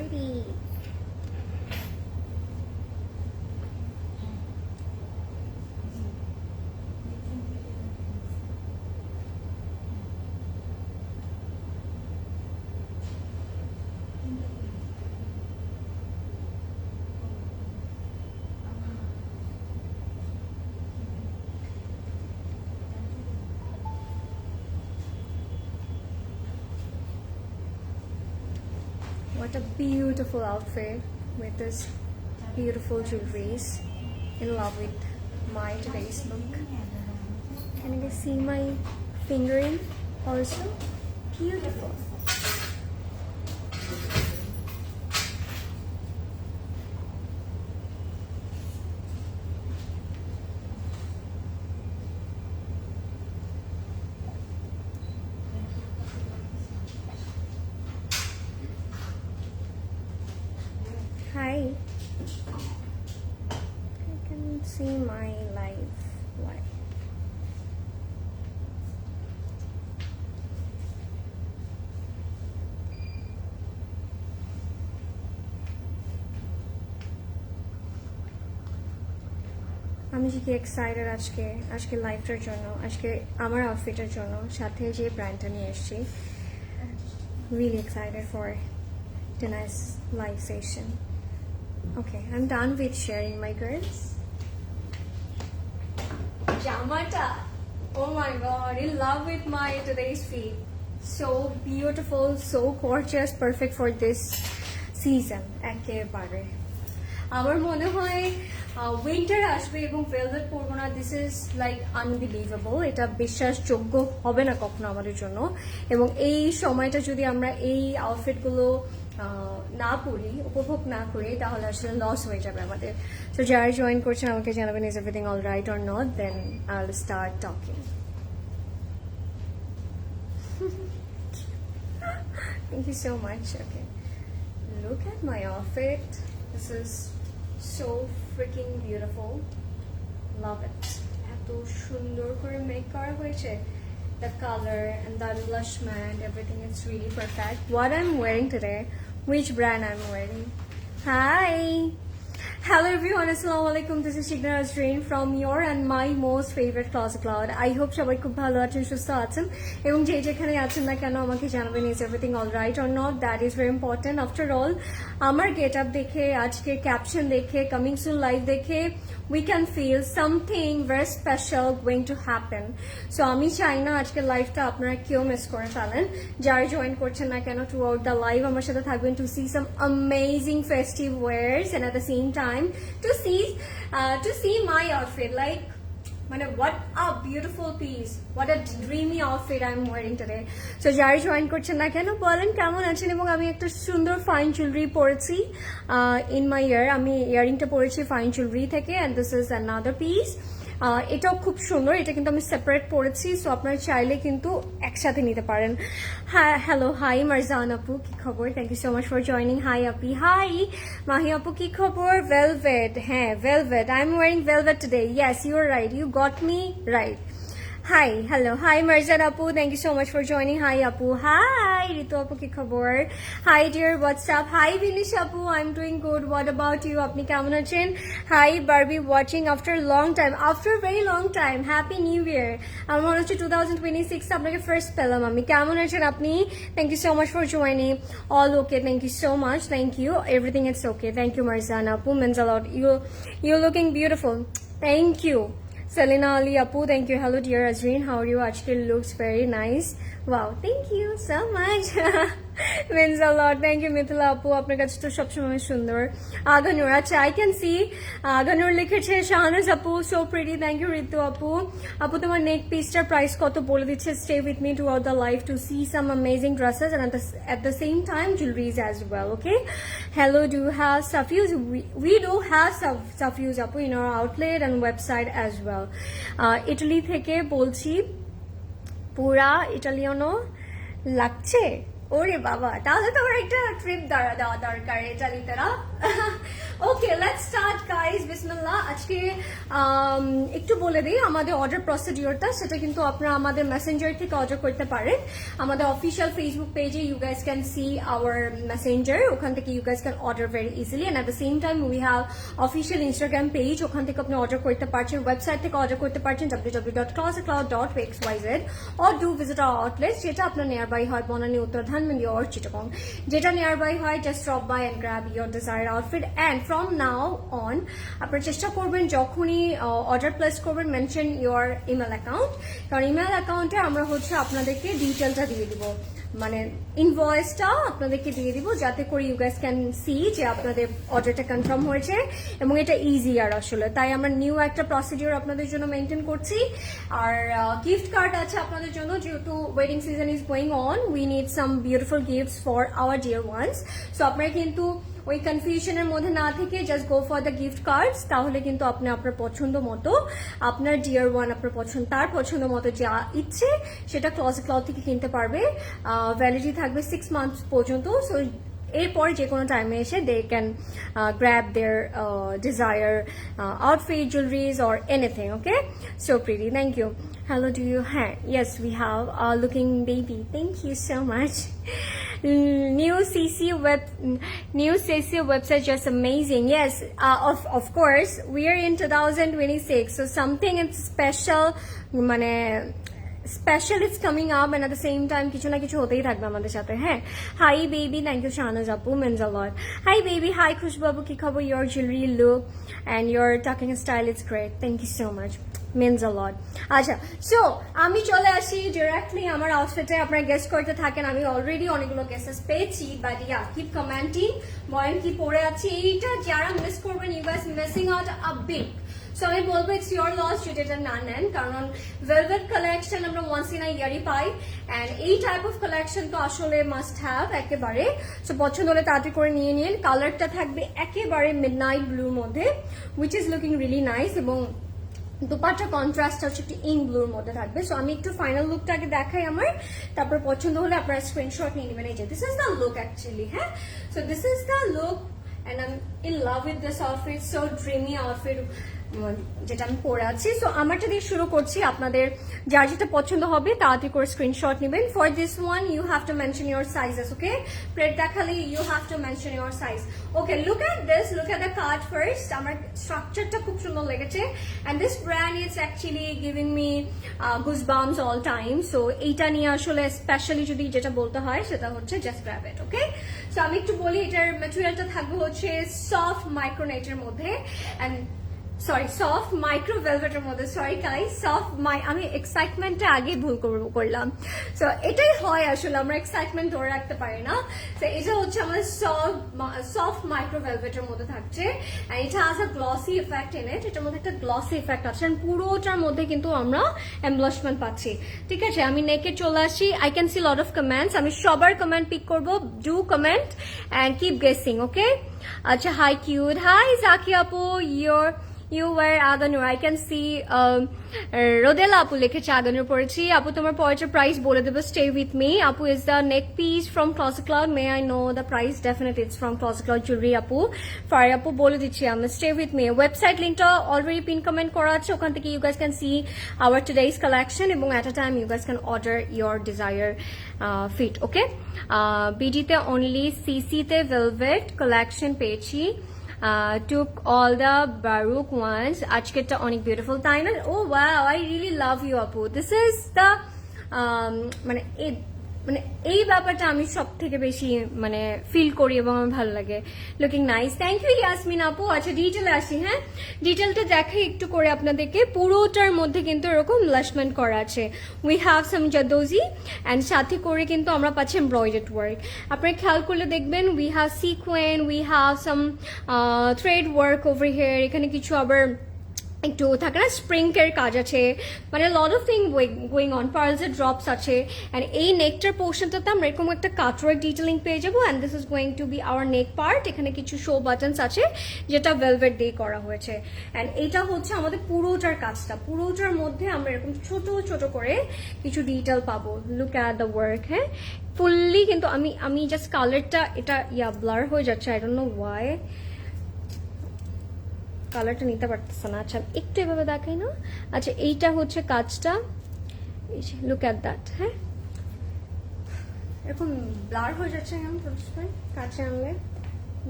pretty. What a beautiful outfit with this beautiful jewelries. In love with my today's look. Can you guys see my fingering also? Beautiful. Hi. I can see my live. Why? আমি যে কি excited আজকে লাইভটার জন্য, আজকে আমার আউটফিটের জন্য, সাথে যে ব্র্যান্ডটা নিয়ে এসেছি। Really excited for tonight's live session. Okay, I'm done with sharing my girls. Jamata, oh my god, in love with my today's feed. So beautiful, so gorgeous, perfect for this season. একেবারে আমার মনে হয় winter আসবে এবং velvet পরবো না, this is like unbelievable. এটা বিশ্বাসযোগ্য হবে না কখনো আমাদের জন্য। এবং এই সময়টা যদি আমরা এই আউটফিটগুলো না পরি, উপভোগ না করি, তাহলে আসলে লস হয়ে যাবে আমাদের। তো যারা জয়েন করছেন আমাকে জানাবেন, is everything all right or not, then I will start talking. Thank you so much. Okay, look at my outfit. This is so freaking beautiful. Love it. এত সুন্দর করে মেক করা হয়েছে। The color and the blush matte, everything is really perfect. What I'm wearing today, which brand I'm wearing? Hi. Hello everyone, assalamu alaikum. This is Shigna Azreen from your and my most favorite Closet Cloud. I hope সবাই খুব ভালো আছেন, সুস্থ আছেন এবং যে যেখানে আছেন না কেন আমাকে জানাবেন, is everything all right or not. That is very important. After all, আমার গেট আপ দেখে, আজকের ক্যাপশন দেখে, কামিং সুন লাইভ দেখে, we can feel something very special going to happen. So আমি চাই না আজকের লাইভটা আপনারা কেউ মিস করে ফেলেন। যারা জয়েন করছেন না কেন, throughout the live আমার সাথে থাকবেন to see some amazing festive wears and at the same time to see my outfit, like what a beautiful piece, what a dreamy outfit I'm wearing today. So যারা join করছেন না কেন বলেন কেমন আছেন। এবং আমি একটা সুন্দর ফাইন জুয়েলারি পরেছি ইন মাই ইয়ার, আমি ইয়ারিংটা পরেছি ফাইন জুয়েলারি থেকে, and this is another piece. এটাও খুব সুন্দর, এটা কিন্তু আমি সেপারেট পরেছি, সো আপনারা চাইলে কিন্তু একসাথে নিতে পারেন। হ্যাঁ, হ্যালো, হাই মারজান আপু, কি খবর? Thank you so much for joining. Hi আপি, হাই মাহি আপু, কি খবর? ভেলভেট, হ্যাঁ velvet, I am wearing velvet today. Yes, you are right, you got me right. Hi, hello, hi Marzan Apu, thank you so much for joining. Hi Apu, hi Ritu Apu, ki khabor? Hi dear, what's up? Hi Vinish Apu, I'm doing good. What about you? Apni kemon achen? Hi Barbie, watching after a long time, after a very long time. Happy New Year. আমার মনে হচ্ছে 2026 আপনাকে first পেলাম আমি। কেমন আছেন আপনি? Thank you so much for joining. All okay, thank you so much. Thank you. Everything is okay. Thank you Marzan Apu, means a lot. You're looking beautiful. Thank you. Selena Ali Apu, thank you. Hello dear Azreen, how are you? Actually looks very nice. Wow, thank you so much. Means a lot. Thank you Mithila Apu, আপনার কাছে তো সবসময় সুন্দর। আগানুর, আচ্ছা I can see Aganoor লিখেছে শাহানাজ আপু, so pretty. Thank you Ritu Apu. আপু তোমার নেক পিসটার প্রাইস কত বলে দিচ্ছে। Stay with me throughout the live to see some amazing dresses and at the same time jewelries as well. Okay. Hello, do you have Safuse? We do have Safuse Apu in our outlet and website as well. Italy থেকে বলছি, পুরা Italiano লাগছে। ওরে বাবা, তাহলে তো আমার একটা ট্রিপ দেওয়া দরকার এটা নিতে না। ওকে, লেটস স্টার্ট গাইস, বিসমিল্লাহ। আজকে একটু বলে দিই আমাদের অর্ডার প্রসিডিওরটা, সেটা কিন্তু আপনারা আমাদের মেসেঞ্জার থেকে অর্ডার করতে পারেন। আমাদের অফিসিয়াল ফেসবুক পেজে you guys can see our Messenger, ওখান থেকে you guys can order very easily, and at the same time we have official Instagram page, ওখান থেকে আপনি অর্ডার করতে পারছেন। ওয়েবসাইট থেকে অর্ডার করতে পারছেন www.closetcloud.xyz, or do visit our outlets, যেটা আপনার নিয়ারবাই হয় বনানী, উত্তর ধানমন্ডি or চিটাগং, যেটা নিয়ারবাই হয় just drop by and grab your desire outfit. And from now on আপনারা চেষ্টা করবেন যখনই অর্ডার প্লেস করবেন মেনশন ইয়োর ইমেল অ্যাকাউন্ট, কারণ ইমেল অ্যাকাউন্টে আমরা হচ্ছে আপনাদেরকে ডিটেলটা দিয়ে দিব, মানে ইনভয়েসটা আপনাদেরকে দিয়ে দিব, যাতে করে ইউ গাইস ক্যান সি যে আপনাদের অর্ডারটা কনফার্ম হয়েছে, এবং এটা ইজিয়ার আসলে, তাই আমরা নিউ একটা প্রসিডিওর আপনাদের জন্য মেনটেন করছি। আর গিফট কার্ড আছে আপনাদের জন্য, যেহেতু wedding season is going on, we need some beautiful gifts for our dear once. So আপনারা কিন্তু ওই কনফিউশনের মধ্যে না থেকে just go for the gift cards, তাহলে কিন্তু আপনি আপনার পছন্দ মতো, আপনার ডিয়ার ওয়ান আপনার তার পছন্দ মতো যা ইচ্ছে সেটা ক্লজেট ক্লথ থেকে কিনতে পারবে। ভ্যালিডিটি থাকবে 6 মান্থস পর্যন্ত। সো এরপরে যে কোনো টাইমে এসে they can grab their desire outfit, jewelleries or anything. Okay, so pretty, thank you. Hello, do you have? Yes, we have a looking baby. Thank you so much. New CC website, just amazing. Yes, of course, we are in 2026, so something is special. মানে special it's coming up, and at the same time কিছু না কিছু হতেই থাকবে আমাদের সাথে। হ্যাঁ, hi baby, thank you Shahnaz আপু, means a lot. Hi baby, hi Khushbu আপু, কি খবর? Your jewellery look and your talking style is great, thank you so much, means a lot. আচ্ছা, সো আমি চলে আসি ডিরেক্টলি আমার আউটফিটে। আপনারা গেস করতে থাকেন, আমি অলরেডি অনেকগুলো গেসেস পেয়েছি, বাট ইয়া, কিপ কমেন্টিং। বলেন কি পরে আছি, এইটা যারা মিস করবেন, you guys missing out a big. So আমি বলবো ইটস ইয়োর লস যদি এটা না নেন, কারণ ভেলভেট কালেকশন আমরা ওয়ান্স ইন আ ইয়ারই পাই, অ্যান্ড এই টাইপ অফ কালেকশন তো আসলে মাস্ট হ্যাভ একেবারে। সো পছন্দ হলে তাড়াতাড়ি করে নিয়ে নিন। কালারটা থাকবে একেবারে মিডনাইট ব্লুর মধ্যে, which is looking really nice, এবং দুপাট্টা কন্ট্রাস্ট হচ্ছে একটু ইন ব্লুর মধ্যে থাকবে। সো আমি একটু ফাইনাল লুকটা আগে দেখাই আমার, তারপর পছন্দ হলে আপনারা স্ক্রিনশট নিয়ে নেবেন। এই যে this is the look actually. হ্যাঁ, so this is the look and I'm in love with this outfit, so dreamy outfit যেটা আমি পরে আছি। সো আমারটা দিয়ে শুরু করছি, আপনাদের যার যেটা পছন্দ হবে তাড়াতাড়ি করে স্ক্রিনশট নেবেন। For this one you have to mention your sizes. Okay, plate দেখালে you have to mention your size. Okay, look at this, look at the card first. আমার স্ট্রাকচারটা খুব সুন্দর লেগেছে, and this brand is actually giving me goosebumps all time. So এইটা নিয়ে আসলে specially যদি যেটা বলতে হয় সেটা হচ্ছে জাস্ট গ্র্যাব ইট। ওকে, সো আমি একটু বলি, এটার ম্যাটেরিয়ালটা থাকবে হচ্ছে সফট মাইক্রোনেটের মধ্যে, অ্যান্ড সফট মাইক্রো ভেলভেটের মধ্যে। সরি গাইস, আমি এক্সাইটমেন্টটা আগে ভুল করলাম। সো এটাই হয় আসলে, আমরা এক্সাইটমেন্ট ধরে রাখতে পারি না। তো এটা হচ্ছে আমাদের সফট মাইক্রো ভেলভেটের মধ্যে থাকছে, এন্ড এটা has a glossy effect in it. এটার মধ্যে একটা গ্লসি ইফেক্ট আছে, পুরোটার মধ্যে কিন্তু আমরা এমব্লশমেন্ট পাচ্ছি। ঠিক আছে, আমি নেকে চলে আসি। I can see lot of comments, আমি সবার কমেন্ট পিক করবো। Do comment and keep guessing. Okay, আচ্ছা, হাই কিউট, হাই জাকি আপু, You wear Aganur. I can see Rodella Apu লিখেছে Aganur পরেছি। আপু তোমার পরের প্রাইস বলে দেবো, stay with me. Apu is the neck piece from Closet Cloud. May I know the price? Definitely it's from Closet Cloud Jewelry Apu. Fari Apu বলে দিচ্ছি আমি, stay with me. ওয়েবসাইট লিংকটা অলরেডি পিন কমেন্ট করা আছে, ওখান থেকে you guys can see our today's collection, এবং at a time you guys can order your desire fit. Okay, BD-তে only CC-তে velvet collection পেয়েছি। Took all the Baroque ones. আজকেরটা অনেক beautiful, তাই না? Oh wow, I really love you আপু. This is the মানে এই ব্যাপারটা আমি সব থেকে বেশি মানে ফিল করি এবং আমার ভালো লাগে। Looking nice, thank you Yasmin আপু। আচ্ছা, ডিটেলে আসি। হ্যাঁ, ডিটেলটা দেখাই একটু করে আপনাদেরকে। পুরোটার মধ্যে কিন্তু এরকম লাশমেন্ট করা আছে। উই হ্যাভ সাম জাদোজি, অ্যান্ড সাথে করে কিন্তু আমরা পাচ্ছি এমব্রয়ডার্ড ওয়ার্ক। আপনারা খেয়াল করলে দেখবেন we have sequin, we have some thread work over here. এখানে কিছু আবার একটু থাকে না স্প্রিংকের কাজ আছে, মানে lot of thing going on, পার্লসের ড্রপস আছে। অ্যান্ড এই নেকটার পোর্শনটাতে আমরা এরকম একটা কাটওয়ার্ক ডিটেলিং পেয়ে যাবো। And this is going to be our neck part. এখানে কিছু শো বাটনস আছে যেটা ভেলভেট দিয়ে করা হয়েছে। অ্যান্ড এটা হচ্ছে আমাদের পুরোটার কাজটা, পুরোটার মধ্যে আমরা এরকম ছোট ছোট করে কিছু ডিটেল পাবো। Look at the work. হ্যাঁ, ফুললি কিন্তু আমি জাস্ট কালারটা এটা ব্লার হয়ে যাচ্ছে, আই ডোন্ট নো ওয়াই কালারটা নিতে পারতেছে না। আচ্ছা একটু এভাবে দেখাই না। আচ্ছা এইটা হচ্ছে কাজটা, লুক অ্যাট দ্যাট। হ্যাঁ, এরকম ব্লার হয়ে যাচ্ছে কেন কাছে আনলে,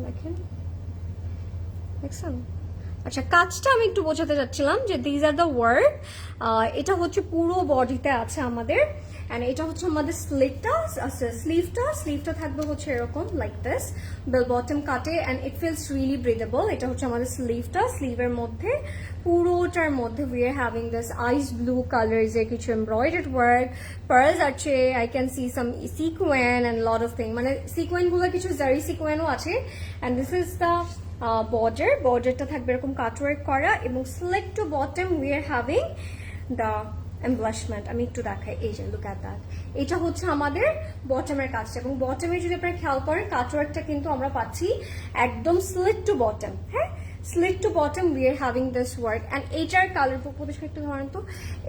দেখেন দেখছেন। আচ্ছা কাজটা আমি একটু বোঝাতে চাচ্ছিলাম যে দিজ আর দ্য ওয়ার্ক। এটা হচ্ছে পুরো বডিতে আছে আমাদের। অ্যান্ড এটা হচ্ছে আমাদের স্লিভটা থাকবে হচ্ছে এরকম লাইক দিস, বেল বটম কাটে। And it feels really breathable. এটা হচ্ছে আমাদের স্লিভের মধ্যে, পুরোটার মধ্যে we are having this ice blue colours এর কিছু এমব্রয়ডার্ড ওয়ার্ক, পার্লস আছে, I can see some sequin and lot of thing, মানে সিকোয়েনগুলো কিছু জারি সিকোয়েনও আছে। অ্যান্ড দিস ইজ দ্য বর্ডারটা থাকবে এরকম কাটওয়ার্ক করা, এবং slit to bottom we are having the embellishment. আমি একটু দেখাই, এই যে লুক অ্যাট দ্যাট। এটা হচ্ছে আমাদের বটমের কাজটা, এবং বটমে যদি আপনারা খেয়াল করেন কাটওয়ার্কটা কিন্তু আমরা পাচ্ছি একদম স্লিট টু বটম। হ্যাঁ, slit to bottom we are having this work. And এইটার কালার প্রদর্শন একটু ধরেন তো,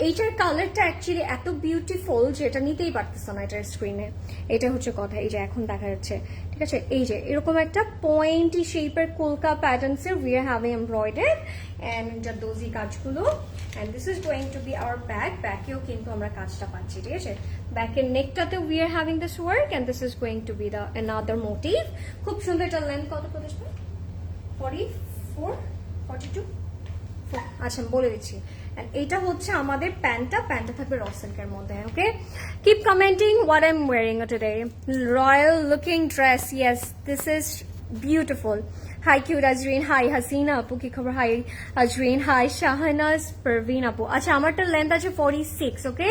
এইটার কালারটা অ্যাকচুয়ালি এত বিউটিফুল যে এটা নিতেই পারতেছে না এটার স্ক্রিনে। এটা হচ্ছে কথা, এই যে এখন দেখা যাচ্ছে। ঠিক আছে, এই যে এরকম একটা পয়েন্টি শেপের কলকা প্যাটার্নসের we are having embroidered and zardozi কাজগুলো। And this is going to be our back. ব্যাকেও কিন্তু আমরা কাজটা পাচ্ছি। ঠিক আছে, ব্যাকের নেকটাতে we are having this work and this is going to be the another motif. খুব সুন্দর। এটা লেন্থ কত প্রদর্শন? 44, 42। আচ্ছা আমি বলে দিচ্ছি। এটা হচ্ছে আমাদের প্যান্টটা থাকবে র সিল্কের মধ্যে। Okay, keep commenting what I am wearing today. Royal looking dress, yes this is beautiful. Hi cute Azrin, hi Hasina আপু, কি খবর? হাই আজরিন, হাই শাহনাজ পারভিন আপু। আচ্ছা আমারটা লেন্থ আছে 46। ওকে,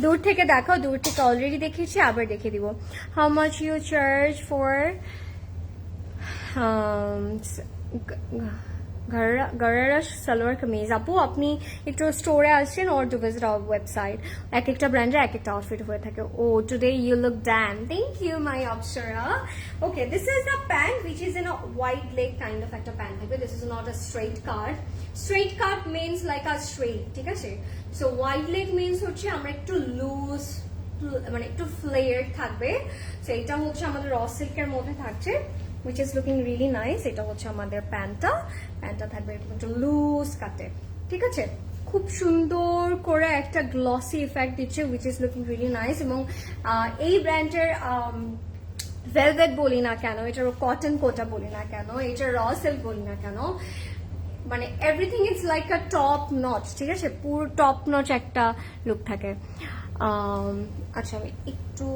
দূর থেকে দেখো, দূর থেকে অলরেডি দেখেছি, আবার দেখে দিব। How much you charge for gharara salwar kameez? আপু আপনি একটু স্টোরে আসছেন or to visit our website. এক একটা ব্র্যান্ডের এক একটা আউটফিট হয়ে থাকে। Oh today you look damn, thank you my apsara. Okay, this is the pant which is in a wide leg kind of একটা প্যান্ট থাকবে। This is not a straight cut. Straight cut means like a straight, ঠিক আছে। So wide leg means হচ্ছে আমরা একটু loose, মানে একটু flair থাকবে। সো এটা হচ্ছে আমাদের র সিল্কের মধ্যে থাকছে, which is looking really nice. এটা হচ্ছে আমাদের প্যান্টটা থাকবে একটু লুজ কাটে। ঠিক আছে, খুব সুন্দর করে একটা গ্লসি ইফেক্ট দিচ্ছে which is looking really nice. এবং এই ব্র্যান্ডের ভেলভেট বলি না কেন, এটার কটন কোটা বলি না কেন, এটার র সিল্ক বলি না কেন, মানে everything is like a top notch. ঠিক আছে, পুরো টপ নচ একটা লুক থাকে। আচ্ছা আমি একটু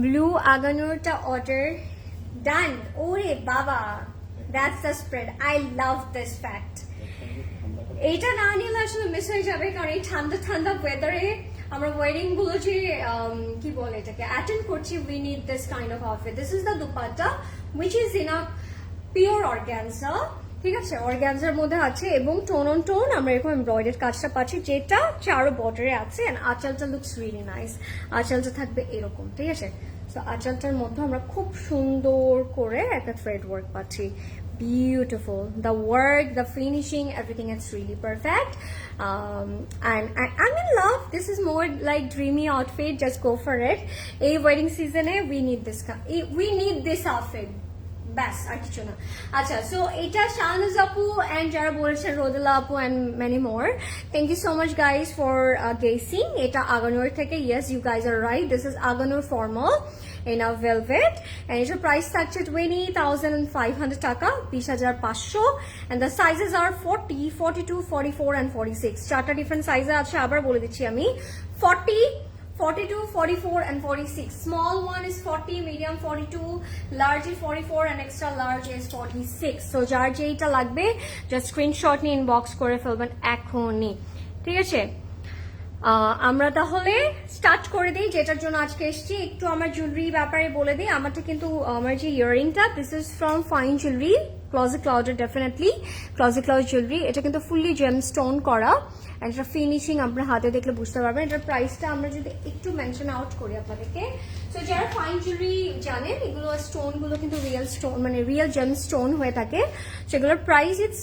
ব্লু আগানোরটা অর্ডার ডান। ওরে বাবা, that's the spread, I love this fact. এইটা না নিলে আসলে মিস হয়ে যাবে, কারণ এই ঠান্ডা ঠান্ডা ওয়েদারে আমরা ওয়েডিং গুলো যে কি বলে এটাকে অ্যাটেন্ড করছি, we need this kind of outfit. This is the dupatta which is in a pure organza. ঠিক আছে, অর্গানজার মধ্যে আছে এবং টোন অন টোন আমরা এরকম এমব্রয়ডারি কাজটা পাচ্ছি, যেটা চারো বর্ডারে আছে। এন্ড আঁচলটা লুকস রিয়েলি নাইস। আঁচলটা থাকবে এরকম। ঠিক আছে, তো আঁচলটার মধ্যে আমরা খুব সুন্দর করে একটা থ্রেড ওয়ার্ক পাচ্ছি। Beautiful, the work, the finishing, everything is really perfect. And I'm in love. This is more like dreamy outfit. Just go for it. A wedding season, we need this outfit. ব্যাস আর কিছু না। আচ্ছা, so এটা শাহনাজ আপু and যারা বলেছেন রোদেলা আপু and many more, thank you so much guys for guessing. এটা আগানোর থেকে, yes you guys are right, this is আগানোর formal in a velvet, and এটার প্রাইস থাকছে 20,500 টাকা, 20,500, and the sizes are 40, 42, 44 and 46. চারটা ডিফারেন্ট সাইজে আছে, আবার বলে দিচ্ছি আমি। 40, 42, 44 and 46. Small one is 40, medium 42, large is 44 and extra large is 46. So যার যেইটা লাগবে জাস্ট স্ক্রিনশট নিয়ে ইনবক্স করে ফেলবেন এখনই। ঠিক আছে, আমরা তাহলে স্টার্ট করে দিই, যেটার জন্য আজকে এসেছি। একটু আমার জুয়েলারি ব্যাপারে বলে দিই। আমারটা কিন্তু আমার যে ইয়াররিংটা, this is from fine jewellery, closet ক্লাউডের, ডেফিনেটলি ক্লজেট ক্লাউড জুয়েলারি। এটা কিন্তু ফুললি জেম স্টোন করা, একটা ফিনিশিং আপনার হাতে দেখলে বুঝতে পারবেন। এটার প্রাইসটা আমরা যদি একটু মেনশন আউট করি আপনাদেরকে, তো যারা ফাইন জুয়েলারি জানেন, এগুলো স্টোনগুলো কিন্তু রিয়েল স্টোন, মানে রিয়েল জেম স্টোন হয়ে থাকে। সেগুলোর price it's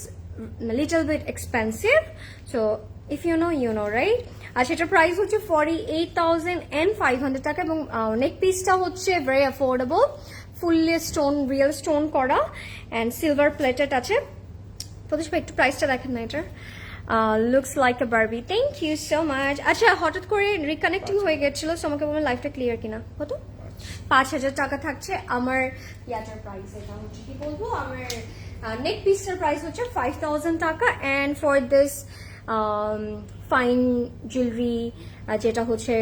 little bit expensive, so if you know you know, right? আর সেটার প্রাইস হচ্ছে 48,500 টাকা, এবং নেক পিসটা হচ্ছে very affordable, fully stone, real stone করা অ্যান্ড সিলভার প্লেটেড আছে। প্রদেশ ভাই একটু প্রাইসটা দেখেন না এটার। Looks like a Barbie, thank you so much. আচ্ছা, হঠাৎ করে রিকানেক্টিং হয়ে গেছিল, সো আমাকে বলবেন লাইফটা ক্লিয়ার কিনা। কত? 5,000 টাকা থাকছে আমার ইয়াটার প্রাইস। এটা হচ্ছে কি বলবো, আমার নেক পিসটার প্রাইস হচ্ছে 5,000 টাকা, and for this fine jewellery যেটা হচ্ছে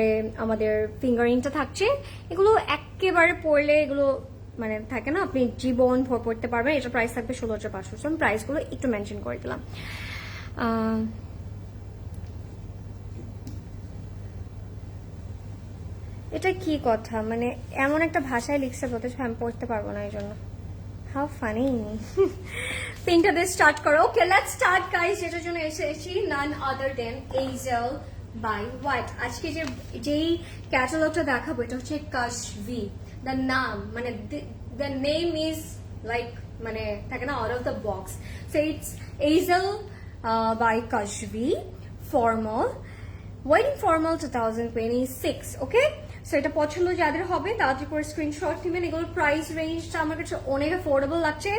আমাদের ফিঙ্গারিংটা থাকছে, এগুলো একেবারে পরলে এগুলো মানে থাকে না, আপনি জীবন ভর পড়তে পারবেন। এটা প্রাইস থাকবে 16,500। আমি প্রাইসগুলো একটু মেনশন করে দিলাম। এটা কি কথা, মানে এমন একটা ভাষায় লিখছে প্রদেশ, আমি পড়তে পারবো না এই জন্য। How funny. পিনটা দিয়ে স্টার্ট করো। ওকে, লেটস স্টার্ট গাইস। যেটার জন্য এসেছি, নান আদার দেন এইজেল বাই হোয়াইট। আজকে যেই ক্যাটালগটা দেখাবো, এটা হচ্ছে কাশভি। দ্য নাম, মানে দ্য নেম ইজ লাইক, মানে থাকে না, out of the box. So it's Aizel by Kashvi formal, wedding formal 2026। Okay, so এটা পছন্দ যাদের হবে তাড়াতাড়ি করে স্ক্রিনশট নেবেন। এগুলোর প্রাইস রেঞ্জটা আমার কাছে অনেক অ্যাফোর্ডেবল লাগছে।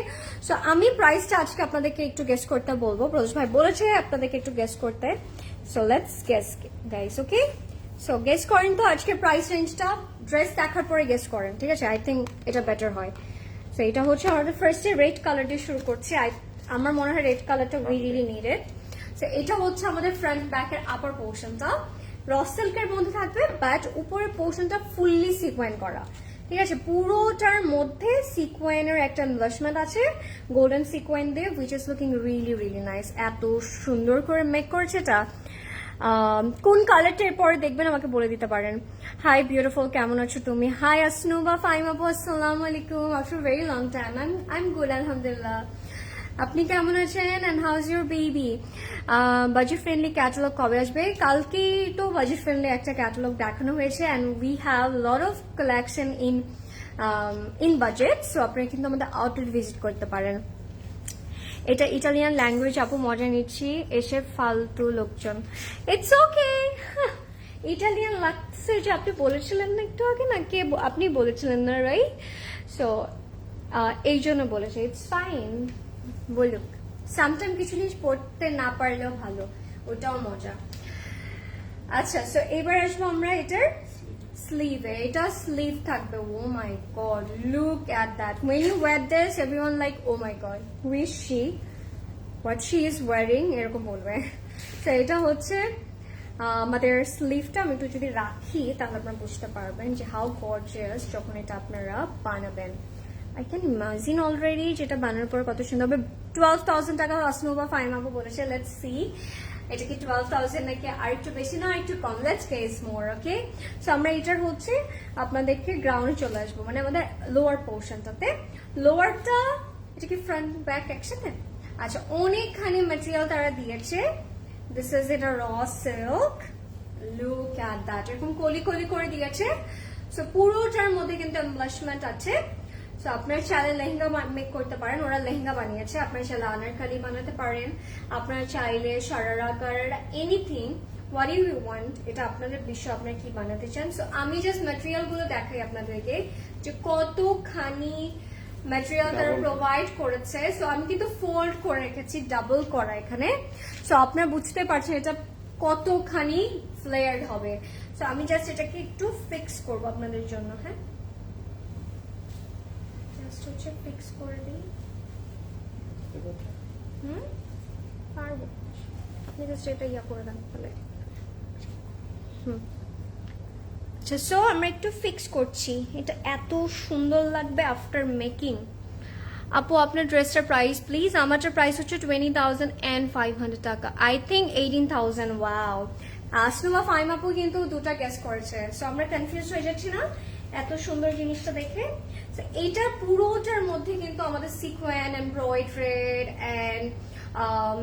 সো আমি প্রাইসটা আজকে আপনাদেরকে একটু গেস করতে বলবো। প্রদোষ ভাই বলেছে আপনাদেরকে একটু গেস করতে, so let's guess guys. Okay, so guess করেন তো আজকে প্রাইস রেঞ্জটা, ড্রেস দেখার পরে গেস করেন, ঠিক আছে? আই থিঙ্ক এটা বেটার হয়। সো এটা হচ্ছে আমাদের ফার্স্টে রেড কালার দিয়ে শুরু করছি। আমার মনে হয় রেড কালারটা রিয়েলি নিডেড। সো এটা হচ্ছে আমাদের ফ্রন্ট ব্যাকের আপার পোর্শনটা, রস সিল্কের মধ্যে থাকবে, বাট উপরের পোর্শনটা ফুললি সিকোয়েন করা, ঠিক আছে? পুরোটার মধ্যে সিকোয়েনের একটা এনভেস্টমেন্ট আছে, গোল্ডেন সিকোয়েন দিয়ে, which is looking really really nice. এত সুন্দর করে মেক করেছে এটা। কোন কালারটা এরপরে দেখবেন আমাকে বলে দিতে পারেন। হাই বিউটিফুল, কেমন আছো তুমি? হাই আসনুবা ফাইম আপু, আসসালামু আলাইকুম। After very long time I am good, আলহামদুলিল্লাহ। আপনি কেমন আছেন? And how is your baby? Budget friendly catalogue কবে আসবে? কালকে তো বাজেট ফ্রেন্ডলি একটা ক্যাটালগ দেখানো হয়েছে, and we have lot of collection in budget. So আপনারা কিন্তু আমাদের আউটলেট ভিজিট করতে পারেন। এটা ইটালিয়ান ল্যাঙ্গুয়েজ আপু, মজা নিচ্ছি, এসে ফালতু লোকজন। ইটস ওকে, ইটালিয়ান লাগছে যে আপনি বলেছিলেন না একটু আগে, না কে আপনি বলেছিলেন না, রাইট? সো এই জন্য বলেছে, ইটস ফাইন, বলুক। সামটাইম কিছু জিনিস পড়তে না পারলেও ভালো, ওটাও মজা। আচ্ছা, সো এবার আসবো আমরা এটার স্লিভে। এটা স্লিভ থাকবে। Oh my god, look at that. When you wear this, everyone like, oh my god, who is she? What she is wearing? এরকম বলবে। তো এটা হচ্ছে আমাদের স্লিভটা। আমি একটু যদি রাখি তাহলে আপনারা বুঝতে পারবেন যে হাউ গর্জিয়াস যখন এটা আপনারা বানাবেন। I can imagine already যেটা বানানোর পর কত সুন্দর হবে। 12,000 টাকা আসনুবা ফাইম আপু বলেছে। লেটস সি এটা কি 12,000 নাকি আর একটু বেশি, না একটু কম? Let's guess more. Okay, so আমরা এটার হচ্ছে আপনাদেরকে গ্রাউন্ডে চলে আসবো, মানে আমাদের লোয়ার পোর্শনটাতে। লোয়ারটা এটা কি ফ্রন্ট ব্যাক একসাথে? আচ্ছা, অনেকখানি ম্যাটেরিয়াল তারা দিয়েছে। দিস ইজ এটা raw silk, look at that, এরকম কলি কলি করে দিয়েছে। সো পুরোটার মধ্যে কিন্তু এমব্লাশমেন্ট আছে। সো আপনার চাইলে লেহেঙ্গা মেক করতে পারেন, ওরা লেহেঙ্গা বানিয়েছে। আপনার চাইলে আনারকালি বানাতে পারেন, আপনার চাইলে sharara gharara, anything, what you want, এটা আপনাদের বিষয়, আপনারা কি বানাতে চান। সো আমি জাস্ট ম্যাটেরিয়াল গুলো দেখাই আপনাদেরকে যে কতখানি ম্যাটেরিয়াল তারা প্রোভাইড করেছে। সো আমি কিন্তু ফোল্ড করে রেখেছি, ডাবল করা এখানে। সো আপনারা বুঝতে পারছেন এটা কতখানি ফ্লেয়ার্ড হবে। সো আমি জাস্ট এটাকে একটু ফিক্স করবো আপনাদের জন্য। হ্যাঁ, হচ্ছে ফিক্স করে দিই। পারবো, আপনি জাস্ট এটা ইয়া করে দেন তাহলে। আচ্ছা, সো আমরা একটু ফিক্স করছি। এটা এত সুন্দর লাগবে আফটার মেকিং। আপু আপনার ড্রেসটার প্রাইস প্লিজ? আমারটার প্রাইস হচ্ছে 20,500 টাকা, আই থিঙ্ক 18,000। ওয়াও, আসনুমা ফাইম আপু কিন্তু দুটা গেস করেছে, সো আমরা কনফিউজ হয়ে যাচ্ছি না এত সুন্দর জিনিসটা দেখে। তো এইটা পুরোটার মধ্যে কিন্তু আমাদের সিকোয়েন, এমব্রয়ডারি এন্ড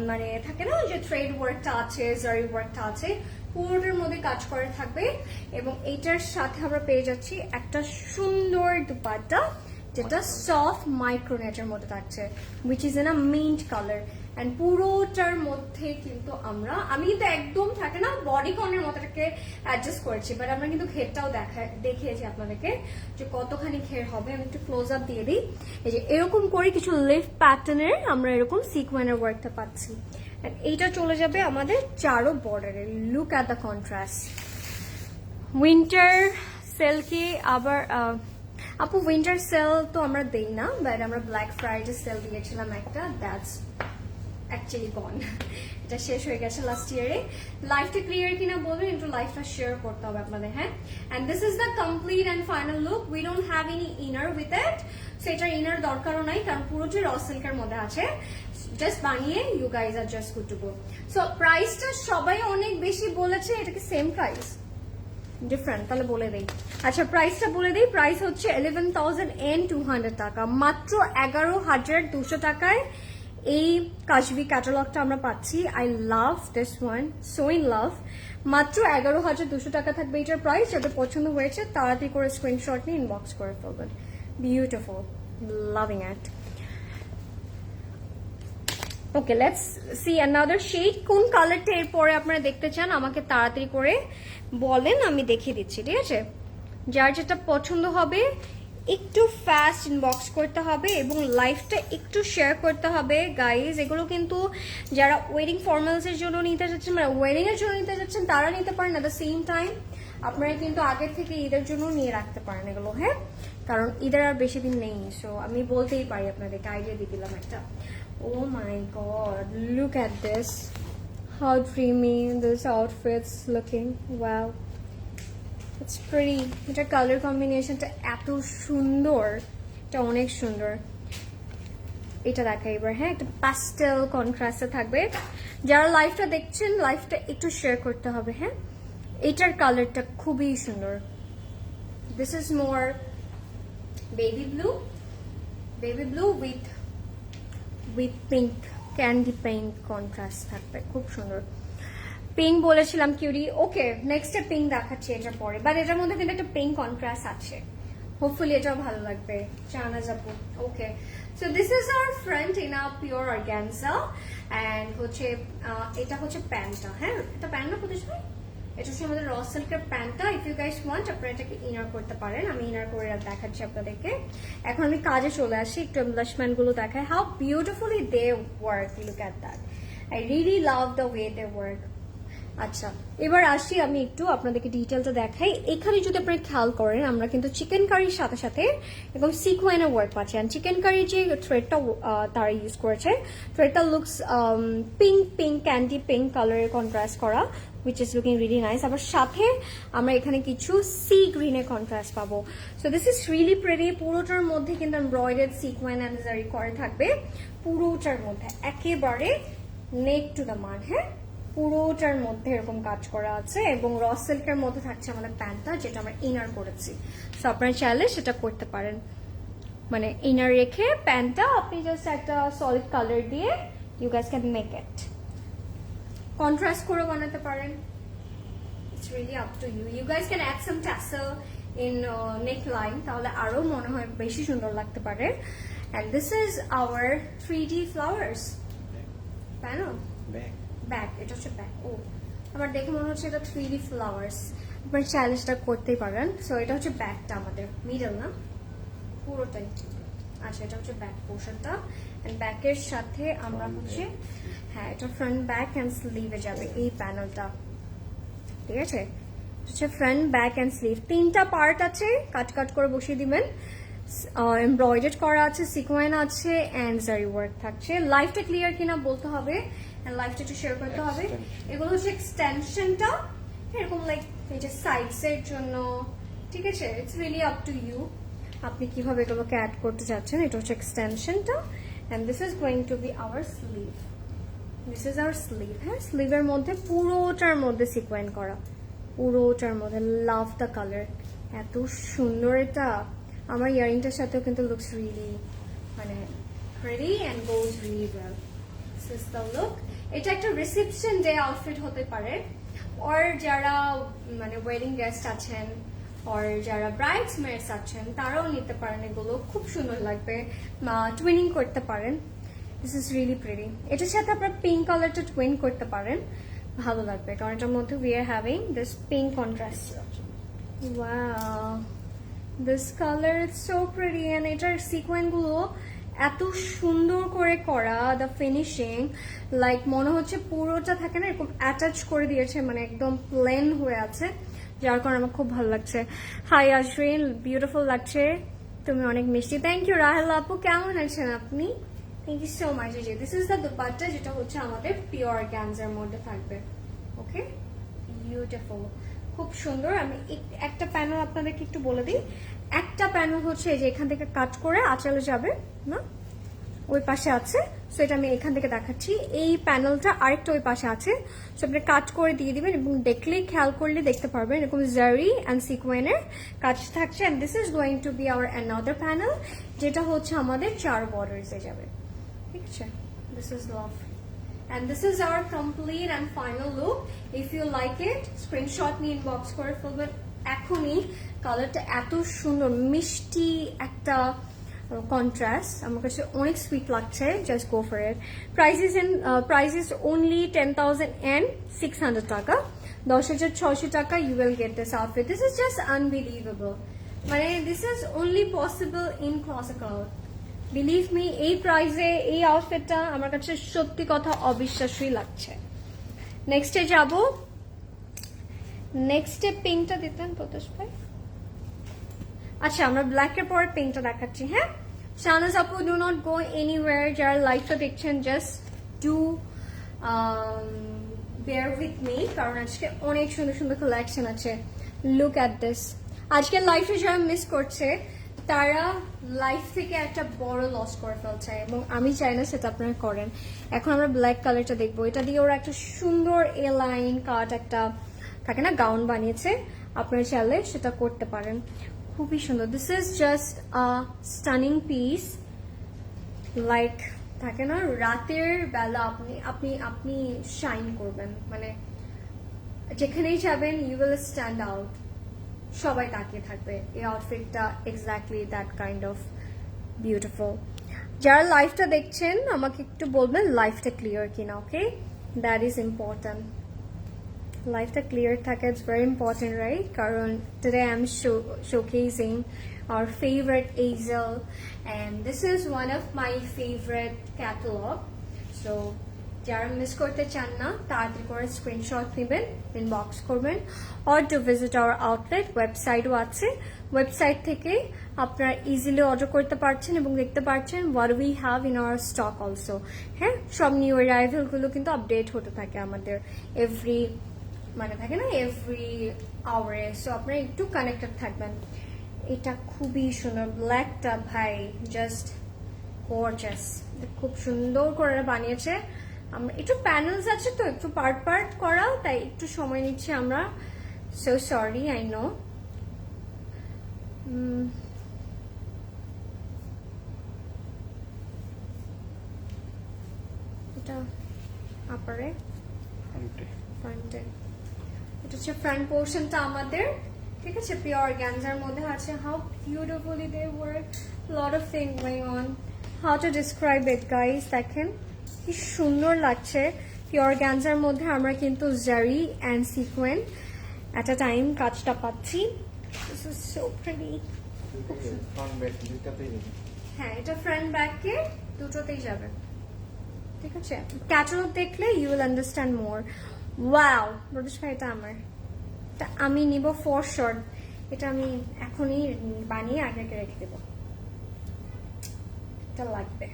মানে থাকে না যে থ্রেড ওয়ার্কটা আছে, জারি ওয়ার্কটা আছে, পুরোটার মধ্যে কাজ করে থাকবে। এবং এইটার সাথে আমরা পেয়ে যাচ্ছি একটা সুন্দর দুপাট্টা যেটা সফট মাইক্রোনেটের মধ্যে থাকছে, which is in a mint colour. And পুরোটার মধ্যে কিন্তু আমি কিন্তু একদম থাকে না বডিকনের মতোটাকে অ্যাডজাস্ট করেছি, বাট আমরা কিন্তু ঘেরটাও দেখিয়েছি আপনাদেরকে যে কতখানি ঘের হবে। আমি একটু ক্লোজ আপ দিয়ে দিই। এই যে এরকম করে কিছু লিফ প্যাটার্নের আমরা এরকম সিকোয়েনের ওয়ার্কটা পাচ্ছি। এইটা চলে যাবে আমাদের চারো বর্ডারে। Look at the contrast. Winter sale কি আবার আপু উইন্টার সেল তো আমরা দেই না, বাট আমরা ব্ল্যাক ফ্রাইডে সেল দিয়েছিলাম একটা, দ্যাটস অ্যাকচুয়ালি গন। এটা শেষ হয়ে গেছে লাস্ট ইয়ারে। লাইফটা ক্লিয়ার কিনা বলবেন, একটু লাইফটা শেয়ার করতে হবে আপনাদের। হ্যাঁ, and this is the complete and final look. We don't have any inner with it, so এটার ইনার দরকারও নাই, কারণ পুরোটি র সিল্কের মধ্যে আছে। জাস্ট বানিয়ে you guys are just good to go. So প্রাইসটা সবাই অনেক বেশি বলেছে, এটা কি সেম প্রাইস ডিফারেন্ট? তাহলে বলে দেই। আচ্ছা প্রাইসটা বলে দিই। প্রাইস হচ্ছে 11,200 টাকা, মাত্র 11,200 টাকায় এই কাশবি ক্যাটালগটা আমরা পাচ্ছি। I love this one, so in love. মাত্র 11,200 টাকা থাকবে এটার প্রাইস। যাদের পছন্দ হয়েছে তাড়াতাড়ি করে স্ক্রিনশট নিয়ে ইনবক্স করে ফেলবেন। Beautiful, loving it. Okay, let's see another shade. কোন কালারটা এরপরে আপনারা দেখতে চান আমাকে তাড়াতাড়ি করে বলেন, আমি দেখিয়ে দিচ্ছি, ঠিক আছে? যার যেটা পছন্দ হবে একটু ফাস্ট ইনবক্স করতে হবে এবং লাইফটা একটু শেয়ার করতে হবে গাইজ। এগুলো কিন্তু যারা ওয়েডিং ফর্মালসের জন্য নিতে যাচ্ছেন, মানে ওয়েডিং এর জন্য নিতে যাচ্ছেন, তারা নিতে পারেন। অ্যাট দ্য সেম টাইম আপনারা কিন্তু আগের থেকে ঈদের জন্য নিয়ে রাখতে পারেন এগুলো। হ্যাঁ, কারণ ঈদের আর বেশি দিন নেই, সো আমি বলতেই পারি আপনাদেরকে, আইডিয়া দিয়ে দিলাম একটা। Oh my god, look at this. How dreamy this outfit's looking. Wow. It's pretty. এটা কালার কম্বিনেশনটা এত সুন্দর, এটা অনেক সুন্দর। এটা দেখাই এবার। হ্যাঁ, একটা প্যাস্টেল কন্ট্রাস্টে থাকবে। যারা লাইভটা দেখছেন, লাইভটা একটু শেয়ার করতে হবে। হ্যাঁ, এটার কালারটা খুবই সুন্দর। This is more baby blue with pink, candy pink contrast থাকবে, খুব সুন্দর। পিঙ্ক বলেছিলাম কিউরি। ওকে, নেক্সট পিঙ্ক দেখাচ্ছি এটার পরে, বাট এটার মধ্যে কিন্তু একটা পিঙ্ক কন্ট্রাস্ট আছে। হোপফুলি এটাও ভালো লাগবে। চানা যাবো। Okay, so this is our front in a pure organza, and হচ্ছে এটা হচ্ছে প্যান্টটা। হ্যাঁ, এটা প্যান্ট না প্রদেশ ভাই, এটা হচ্ছে আমাদের র সিল্কের প্যান্টটা। ইফ ইউ গাইস ওয়ান্ট আপনারা এটাকে ইনার করতে পারেন। আমি ইনার করে দেখাচ্ছি আপনাদেরকে। এখন আমি কাজে চলে আসি, একটু এমব্লাশমেন্ট গুলো দেখাই। How beautifully they work, look at that. I really love the way they work. আচ্ছা, এবার আসি, আমি একটু আপনাদেরকে ডিটেলটা দেখাই। এখানে যদি আপনারা খেয়াল করেন, আমরা কিন্তু চিকেন কারির সাথে সাথে এবং সিকোয়েনের ওয়ার্ক পাচ্ছি। আর চিকেন কারির যে থ্রেডটা তারা ইউজ করেছে, থ্রেডটা লুকস পিঙ্ক ক্যান্ডি পিঙ্ক কালারের কন্ট্রাস্ট করা, which is looking really nice. আবার সাথে আমরা এখানে কিছু সি গ্রিনের কন্ট্রাস্ট পাবো। So this is really pretty. পুরোটার মধ্যে কিন্তু এমব্রয়ডারি সিকোয়েন এন্ড জারি করে থাকবে, পুরোটার মধ্যে একেবারে নেক টু দ্য মান। হ্যাঁ, পুরোটার মধ্যে এরকম কাজ করা আছে এবং র সিল্কের মধ্যে থাকছে আমাদের প্যান্টটা, যেটা আমরা ইনার করেছি। সো আপনারা চাইলে সেটা করতে পারেন, মানে ইনার রেখে প্যান্টটা আপনি জাস্ট একটা সলিড কালার দিয়ে you guys can make it, contrast করে বানাতে পারেন। It's really up to you. You guys can add some tassel in neckline, তাহলে আরো মনে হয় বেশি সুন্দর লাগতে পারে। And this is our 3D flowers panel. Back, এটা হচ্ছে ব্যাক। ও, আমার দেখে মনে হচ্ছে এটা 3D ফ্লাওয়ার্স। আপনার চ্যালেঞ্জটা করতেই পারেন। সো এটা হচ্ছে ব্যাকটা আমাদের, মিডল না পুরোটাই। আচ্ছা, এটা হচ্ছে ব্যাক পোর্শনটা। এন্ড ব্যাকের সাথে আমরা হচ্ছে, হ্যাঁ, এটা ফ্রন্ট ব্যাক এন্ড স্লিভে যাবে এই প্যানেলটা, ঠিক আছে? হচ্ছে ফ্রন্ট ব্যাক এন্ড স্লিভ, তিনটা পার্ট আছে। কাট করে বসিয়ে দিবেন। এমব্রয়ডারি করা আছে, সিকোয়েন আছে এন্ড জারি ওয়ার্ক থাকছে। লাইফটা ক্লিয়ার কিনা বলতে হবে, এন্ড লাইফটা একটু শেয়ার করতে হবে। এগুলো হচ্ছে এক্সটেনশনটা, এরকম লাইক এই যে সাইডস এর জন্য, ঠিক আছে? It's really up to you, আপনি কিভাবে এগুলোকে অ্যাড করতে চাচ্ছেন। এটা হচ্ছে এক্সটেনশনটা, and this is going to be our sleeve. This is our sleeve. হ্যাঁ, স্লিভের মধ্যে পুরোটার মধ্যে সিকোয়েন করা, পুরোটার মধ্যে। লাভ দ্য কালার, এত সুন্দর এটা। আমার ইয়ারিংটার সাথেও কিন্তু লুকস রিয়েলি মানে pretty and goes really well. This is the look. এটা একটা রিসেপশন ডে আউটফিট হতে পারে, আর যারা মানে ওয়েডিং গেস্ট আছেন, আর যারা ব্রাইডসমেডস আছেন তারাও নিতে পারেন। এগুলো খুব সুন্দর লাগবে, টুইনিং করতে পারেন। This is really pretty. এটার সাথে আপনার পিঙ্ক কালারটা টুইন করতে পারেন, ভালো লাগবে, কারণ এটার মধ্যে we are having this pink contrast. Wow, this colour is so pretty. And এটার সিকোয়েন্স গুলো এত সুন্দর করে করা, দ্য ফিনিশিং, লাইক মনে হচ্ছে পুরোটা থাকে না এরকম অ্যাটাচ করে দিয়েছে, মানে একদম প্লেন হয়ে আছে, যার কারণে আমার খুব ভালো লাগছে। হাই আশরিন, বিউটিফুল লাগছে, তুমি অনেক মিষ্টি। থ্যাংক ইউ রাহেলা আপু, কেমন আছেন আপনি? Thank you so much. This is the dupatta, যেটা হচ্ছে আমাদের পিওর অর্গানজার মধ্যে থাকবে। ওকে, বিউটিফুল, খুব সুন্দর। আমি একটা প্যানেল আপনাদেরকে একটু বলে দিই। একটা প্যানেল হচ্ছে এই যে এখান থেকে কাট করে আঁচলে যাবে না, ওই পাশে আছে। সো এটা আমি এখান থেকে দেখাচ্ছি। এই প্যানেলটা আরেকটা ওই পাশে আছে, সো আপনি কাট করে দিয়ে দিবেন, এবং দেখলেই খেয়াল করলে দেখতে পারবেন এরকম জারি অ্যান্ড সিকোয়েনের কাজ থাকছে। And this is going to be hour another panel, যেটা হচ্ছে আমাদের 4 বর্ডার্সে যাবে। ঠিক আছে, this is love. And this is our complete and final look. If you like it, screenshot me, inbox করে ফেলবেন এখনই। কালারটা এত সুন্দর, মিষ্টি একটা কন্ট্রাস্ট, আমার কাছে অনেক সুইট লাগছে। Just go for it. Price is only 10,600 টাকা, 10,600 টাকা। You will get this outfit. This is just unbelievable, মানে this is only possible in classical. Believe me, এই প্রাইসে এই আউটফিটটা আমার কাছে সত্যি কথা অবিশ্বাসই লাগছে। নেক্সটে যাব। নেক্সটে পিঙ্কটা দিতেন প্রতোষ ভাই। আচ্ছা, আমরা ব্ল্যাকের পরে পিঙ্কটা দেখাচ্ছি। হ্যাঁ, শাহনাজ আপু, ডু নট গো এনিওয়্যার। যারা লাইভটা দেখছেন just do bear with me, কারণ আজকে অনেক সুন্দর সুন্দর কালেকশন আছে। Look at this. আজকের লাইফে যারা মিস করছে তারা লাইফ থেকে একটা বড় লস করে ফেলছে, এবং আমি চাই না সেটা আপনারা করেন। এখন আমরা ব্ল্যাক কালারটা দেখবো। এটা দিয়ে ওরা একটা সুন্দর এ লাইন কাট একটা থাকে না গাউন বানিয়েছে, আপনারা চাইলে সেটা করতে পারেন, খুবই সুন্দর। This is just a stunning piece, like থাকে না রাতের বেলা আপনি আপনি আপনি শাইন করবেন, মানে যেখানেই যাবেন ইউ উইল স্ট্যান্ড আউট, সবাই তাকিয়ে থাকবে। এই আউটফিটটা exactly that kind of beautiful. যারা লাইভটা দেখছেন আমাকে একটু বলবেন লাইভটা ক্লিয়ার কিনা। Okay, that is important. লাইভটা ক্লিয়ার থাকা ইটস ভেরি ইম্পর্টেন্ট, রাইট? কারণ today I am showcasing our favorite Azel, and this is one of my favorite catalog. So যারা মিস করতে চান না তাড়াতাড়ি করে স্ক্রিনশট নেবেন, ইনবক্স করবেন, or to visit our outlet. ওয়েবসাইটও আছে, ওয়েবসাইট থেকে আপনারা ইজিলি অর্ডার করতে পারছেন এবং দেখতে পারছেন what we have in our stock also. হ্যাঁ, সব নিউ অ্যারাইভেলগুলো কিন্তু আপডেট হতে থাকে আমাদের এভরি, মানে থাকে না এভরি আওয়ারে। সো আপনারা একটু কানেক্টেড থাকবেন। এটা খুবই সুন্দর, ব্ল্যাকটা ভাই জাস্ট গর্জাস, খুব সুন্দর করে বানিয়েছে। আমরা একটু প্যানেলস আছে তো একটু পার্ট পার্ট করা, তাই একটু সময় নিচ্ছি আমরা। So sorry, I know. এটা আপারে ফ্রন্টে, এটা হচ্ছে ফ্রন্ট পোর্শনটা আমাদের। ঠিক আছে, পিওর অর্গানজার মধ্যে আছে। How beautifully they work, lot of thing going on. How to describe it guys, দেখেন কি সুন্দর লাগছে। পিওর অর্গানজার মধ্যে আমরা কিন্তু জারি and sequence at a time কাজটা পাচ্ছি। This is so pretty. হ্যাঁ, এটা ফ্রন্ট ব্যাকে দুটোতেই যাবে। ঠিক আছে, ক্যাটালগ দেখলে you will understand more. Wow, Pradip ভাই, এটা আমার, এটা আমি নিব ফর শর্ট। এটা আমি এখনই বানিয়ে আগে রেখে দেব, এটা লাগবে।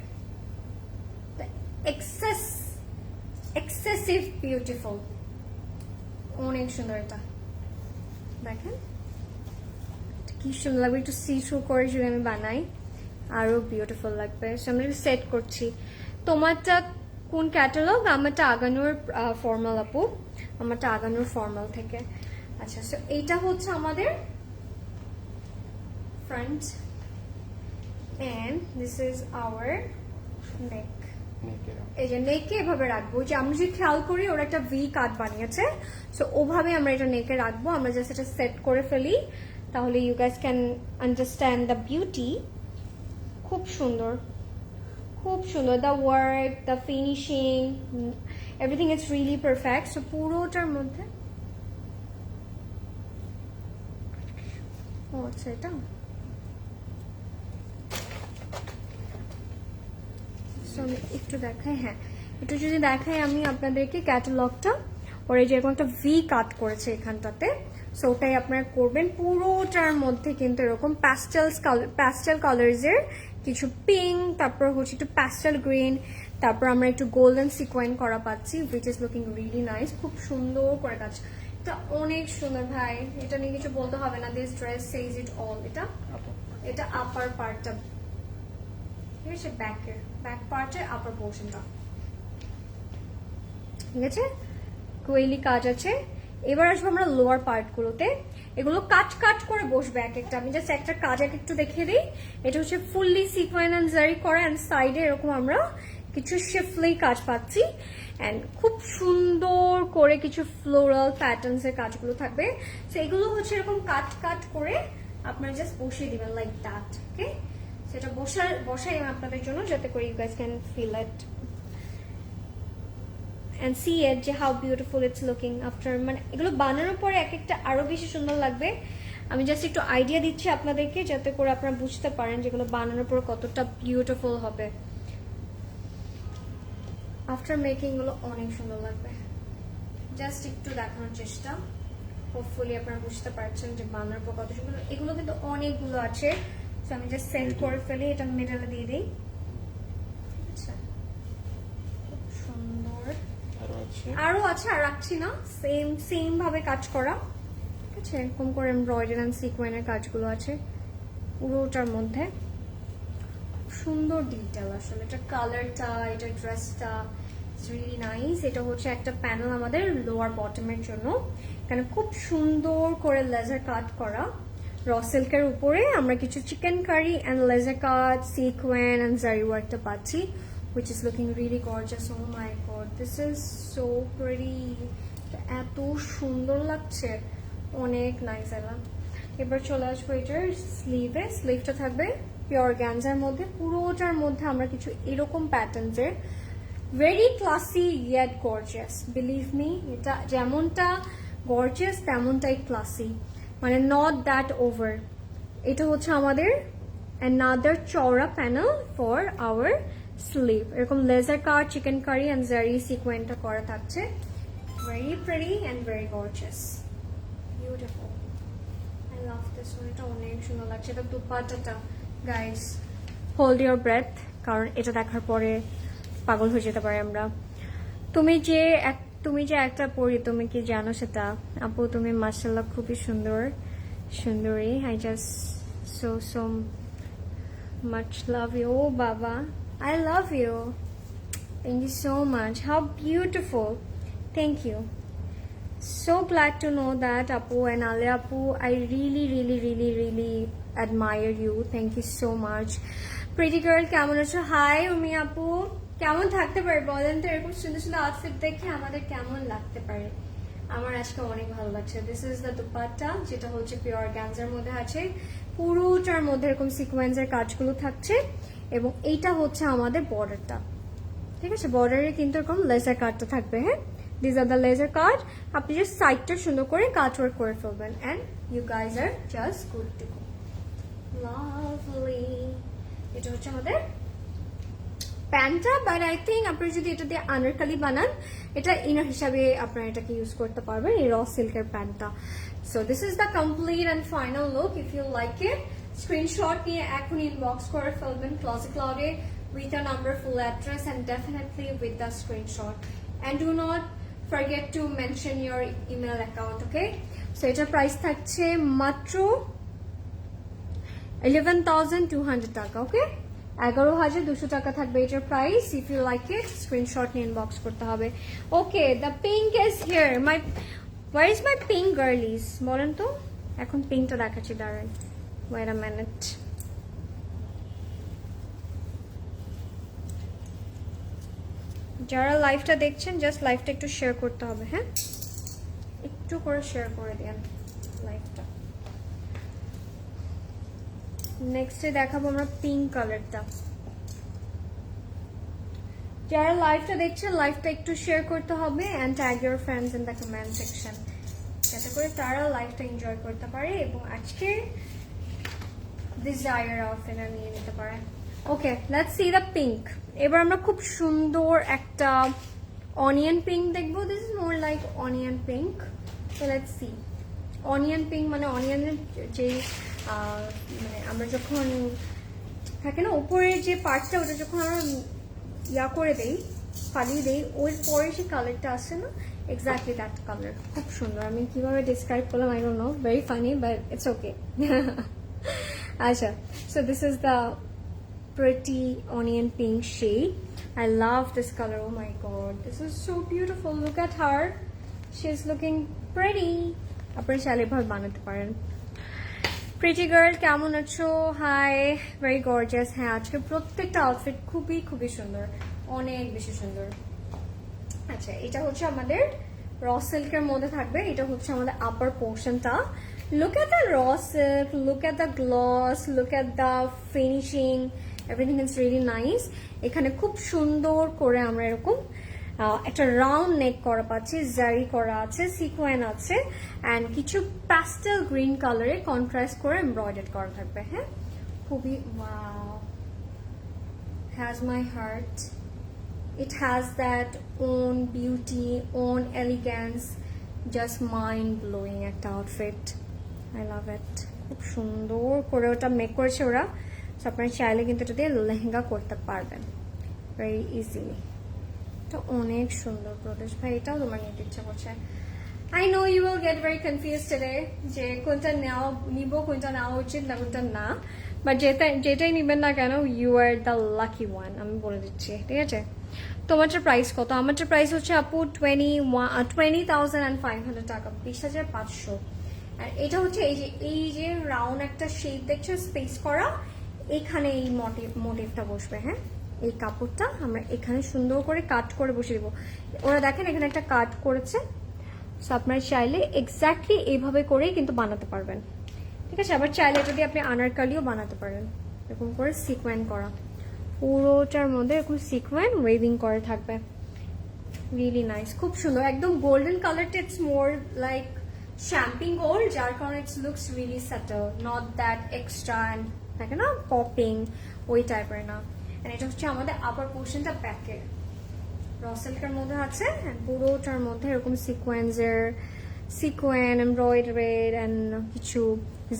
এক্সেসিভ বিউটিফুল, অনেক সুন্দর। এটা দেখেন কি সুন্দর লাগবে, একটু সি থ্রু করে যদি আমি বানাই আরো বিউটিফুল লাগবে। আমি সেট করছি। তোমারটা কোন ক্যাটালগ? আমারটা আগানোর ফর্মাল আপু, আমারটা আগানোর ফর্মাল থেকে। আচ্ছা, সো এইটা হচ্ছে আমাদের front and this is our neck. এই যে নেকে এভাবে রাখবো, যে আমরা যদি খেয়াল করি ওরা একটা ভি কাট বানিয়েছে, সো ওভাবে আমরা এটা নেকে রাখবো। আমরা জাস্ট এটা সেট করে ফেলি, তাহলে you guys can understand the beauty. খুব সুন্দর, খুব সুন্দর, the work, the finishing, everything is really perfect. So পুরোটার মধ্যে ও আচ্ছা, এটা আমি একটু দেখাই, হ্যাঁ একটু যদি দেখাই আমি আপনাদেরকে ক্যাটালগটা। ওর এই যে এরকম একটা ভি কাট করেছে এখানটাতে, সো ওটাই আপনারা করবেন। পুরোটার মধ্যে কিন্তু এরকম প্যাস্টেল কালার্সের কিছু পিঙ্ক, তারপর হচ্ছে একটু প্যাস্টেল গ্রিন, তারপর আমরা একটু গোল্ডেন সিকোয়েন্স করা পাচ্ছি, which is looking really nice. খুব সুন্দর করে কাজ, এটা অনেক সুন্দর ভাই, এটা নিয়ে কিছু বলতে হবে না। This dress Sage it all. এটা আপার পার্টটা, ঠিক আছে, ব্যাক পার্টের আপার পোর্শনটা, ঠিক আছে, কোয়েলি কাজ আছে। এবার আসবো আমরা লোয়ার পার্ট গুলোতে। এগুলো কাট করে বসবে এক একটা। আমি জাস্ট একটা কাজ একটু দেখিয়ে দিই। এটা হচ্ছে ফুললি সিকোয়েন্স এন্ড জারি করা, এন্ড সাইডে এরকম আমরা কিছু শিফলি কাজ পাচ্ছি, এন্ড খুব সুন্দর করে কিছু ফ্লোরাল প্যাটার্নস এর কাজগুলো থাকবে। তো এগুলো হচ্ছে এরকম কাট করে আপনারা জাস্ট বসিয়ে দিবেন লাইক দ্যাট। ওকে, সেটা বসাই আপনাদের জন্য, যাতে করে you guys can feel it and see it যে how beautiful it's looking after। মানে এগুলো বানানোর পরে এক একটা আরো বেশি সুন্দর লাগবে। আমি জাস্ট একটু আইডিয়া দিচ্ছি আপনাদেরকে, যাতে করে আপনারা বুঝতে পারেন যেগুলো বানানোর পর কতটা বিউটিফুল হবে। আফটার মেকিং গুলো অনেক সুন্দর লাগবে। জাস্ট একটু দেখানোর চেষ্টা, হোপফুলি আপনারা বুঝতে পারছেন যে বানানোর পর কত সুন্দর। এগুলো কিন্তু অনেকগুলো আছে, তো আমি জাস্ট সেন্ড করে ফেলি, এটা মিডলে দিয়ে দিই। আচ্ছা, খুব সুন্দর, আরো আছে, আর রাখছি না, সেম ভাবে কাজ করা, ঠিক আছে। এরকম করে এমব্রয়ডারি এন্ড সিকোয়েন্সের কাজগুলো আছে পুরোটার মধ্যে। সুন্দর ডিটেইল আসলে, এটা কালারটা, এটা ড্রেসটা রিয়েলি নাইস। এটা হচ্ছে একটা প্যানেল আমাদের লোয়ার বটমের জন্য, এখানে খুব সুন্দর করে লেজার কাট করা। র সিল্কের উপরে আমরা কিছু chikankari and laser cut, sequence and zari ওয়ার্কটা পাচ্ছি, which is looking really gorgeous. Oh my god, this is so pretty. এত সুন্দর লাগছে, অনেক নাইস। এবার চলে আসবো এটার স্লিভে। স্লিভটা থাকবে পিওর গ্যাঞ্জার মধ্যে। পুরোটার মধ্যে আমরা কিছু এরকম প্যাটার্নস এর very classy yet gorgeous, believe me. এটা যেমনটা গর্জিয়াস তেমনটাই ক্লাসি, মানে নট দ্যাট ওভার। এটা হচ্ছে আমাদের অ্যানাদার চওড়া প্যানেল ফর আওয়ার স্লিভ। এরকম laser cut, chikankari and zari সিকোয়েন্সটা করা থাকছে। Very pretty and very gorgeous, beautiful. I love this one, এটা অনেক সুন্দর লাগছে। এটা দুপাট্টাটা গাইস, হোল্ড ইওর ব্রেথ, কারণ এটা দেখার পরে পাগল হয়ে যেতে পারে আমরা। তুমি যে একটা পড়ি, তুমি কি জানো সেটা? আপু তুমি মাশাআল্লাহ খুবই সুন্দরী। I just so much love you. Oh Baba, I love you. Thank you so much. How beautiful. Thank you. So glad to know that Apu and Ale Apu, I really admire you. Thank you so much. Pretty girl, কেমন আছো? Hi Umi Apu, কেমন থাকতে পারে বলেন তো? এরকম সুন্দর সুন্দর আউটফিট দেখে আমাদের কেমন লাগতে পারে? আমার আজকে অনেক ভালো লাগছে। দিস ইজ দ্য দুপাট্টা, যেটা হচ্ছে পিওর গ্যাঞ্জার মধ্যে আছে। পুরোটার মধ্যে এরকম সিকোয়েন্সের কাজগুলো থাকছে, এবং এইটা হচ্ছে আমাদের বর্ডারটা, ঠিক আছে। বর্ডারে কিন্তু এরকম লেজার কাটটা থাকবে। হ্যাঁ, this are the laser cut. আপনি জাস্ট সাইডটা সুন্দর করে কাট ওয়ার্ক করে ফেলবেন, and you guys are just good to go. Lovely. এটা হচ্ছে আমাদের প্যান্টটা, বাট আই থিঙ্ক আপনারা যদি এটা দিয়ে আনারকালি বানান, এটা ইনার হিসাবে আপনারা এটাকে ইউজ করতে পারবেন, এই র সিল্কের প্যান্টটা। So this is the complete and final look. If you like it, screenshot নিয়ে এখন ইনবক্স করে ফেলবেন ক্লজেট ক্লাউডে with your number, full address, and definitely with the screenshot. And do not forget to mention your email account, okay? So এটার price থাকছে মাত্র 11,200 টাকা, okay? 11,200 টাকা থাকবে এটার price. If you like it screenshot নিয়ে ইনবক্স করতে হবে। Okay, the pink is here. Where is my pink girlies? বলেন তো, এখন পিঙ্কটা দেখাচ্ছি, দাঁড়ান, ওয়েট আ মিনিট। যারা লাইভটা দেখছেন জাস্ট লাইভটা একটু শেয়ার করতে হবে, হ্যাঁ, একটু করে শেয়ার করে দেন লাইভটা। নেক্সটে দেখাবো আমরা পিঙ্ক কালারটা। যারা লাইভটা দেখছেন লাইভটা একটু শেয়ার করতে হবে and tag your friends in the comment section, যাতে করে তারা লাইভটা এনজয় করতে পারে এবং আজকে ডিজায়ার আউটফিটটা নিয়ে নিতে পারে। ওকে, লেটস সি দ্য পিঙ্ক। এবার আমরা খুব সুন্দর একটা অনিয়ন পিঙ্ক দেখবো। This is more like onion pink. So let's see. Onion pink মানে অনিয়নের যে মানে আমরা যখন থাকে না উপরের যে পার্টটা, ওটা যখন আমরা ইয়া করে দেই, ফালিয়ে দেই, ওর পরে যে কালারটা আসে না, এক্স্যাক্টলি দ্যাট কালার। খুব সুন্দর। আমি কিভাবে ডিসক্রাইব করলাম I don't know, very funny but it's okay. আচ্ছা, so this is the pretty onion pink shade. I love this color. Oh my god, this is so beautiful. Look at her, she's looking pretty. আপনারা চাইলে ভাবে বানাতে পারেন। Pretty girl কেমন আছো? Hi, very gorgeous. হ্যাঁ, আজকে প্রত্যেকটা আউটফিট খুবই খুবই সুন্দর, অনেক বেশি সুন্দর। আচ্ছা, এটা হচ্ছে আমাদের র সিল্কের মধ্যে থাকবে। এটা হচ্ছে আমাদের আপার পোর্শনটা। Look at the raw silk, look at the gloss, look at the finishing, everything is really nice. এখানে খুব সুন্দর করে আমরা এরকম একটা রাউন্ড নেক করা পাচ্ছি, জারি করা আছে, সিকোয়েন আছে অ্যান্ড কিছু প্যাস্টেল গ্রিন কালারে কন্ট্রাস্ট করে এমব্রয়ডারি করা থাকবে। হ্যাঁ, খুবই wow, has my heart. It has that own beauty, own elegance, just mind-blowing একটা আউটফিট। I love it. খুব সুন্দর করে ওটা মেক করেছে ওরা। সো আপনারা চাইলে কিন্তু এটা দিয়ে লেহেঙ্গা করতে পারবেন ভেরি ইজিলি। এটা অনেক সুন্দর প্রদেশ ভাই, এটাও তোমার নিতে ইচ্ছা করছে। I know you will get very confused today যে কোনটা নিব, কোনটা নেওয়া উচিত না, কোনটা না। বাট যেটাই নিবেন না কেন, you are the lucky one, আমি বলে দিচ্ছি, ঠিক আছে? তোমারটার প্রাইস কত? আমারটার প্রাইস হচ্ছে আপু 20,500 টাকা, 20,500। আর এটা হচ্ছে এই যে রাউন্ড একটা শেপ দেখছো স্পেস করা, এখানে এই মোটিভটা বসবে। হ্যাঁ, এই কাপড়টা আমরা এখানে সুন্দর করে কাট করে বসে দেবো। ওরা দেখেন এখানে একটা কাট করেছে। সো আপনারা চাইলে এক্স্যাক্টলি এইভাবে করেই কিন্তু বানাতে পারবেন, ঠিক আছে? আবার চাইলে যদি আপনি আনারকালিও বানাতে পারেন, এরকম করে সিকোয়েন করা, পুরোটার মধ্যে এরকম সিকোয়েন ওয়েভিং করে থাকবে। রিয়েলি নাইস, খুব সুন্দর, একদম গোল্ডেন কালারটা। It's more like champagne gold, যার কারণে it's looks really subtle, not that extra and থাকে না পপিং, ওই টাইপের না। অ্যান্ড এটা হচ্ছে আমাদের আপার পোর্শনটা ব্যাকের র সিল্কের মধ্যে আছে অ্যান্ড পুরোটার মধ্যে এরকম সিকোয়েন এমব্রয়ডারি অ্যান্ড কিছু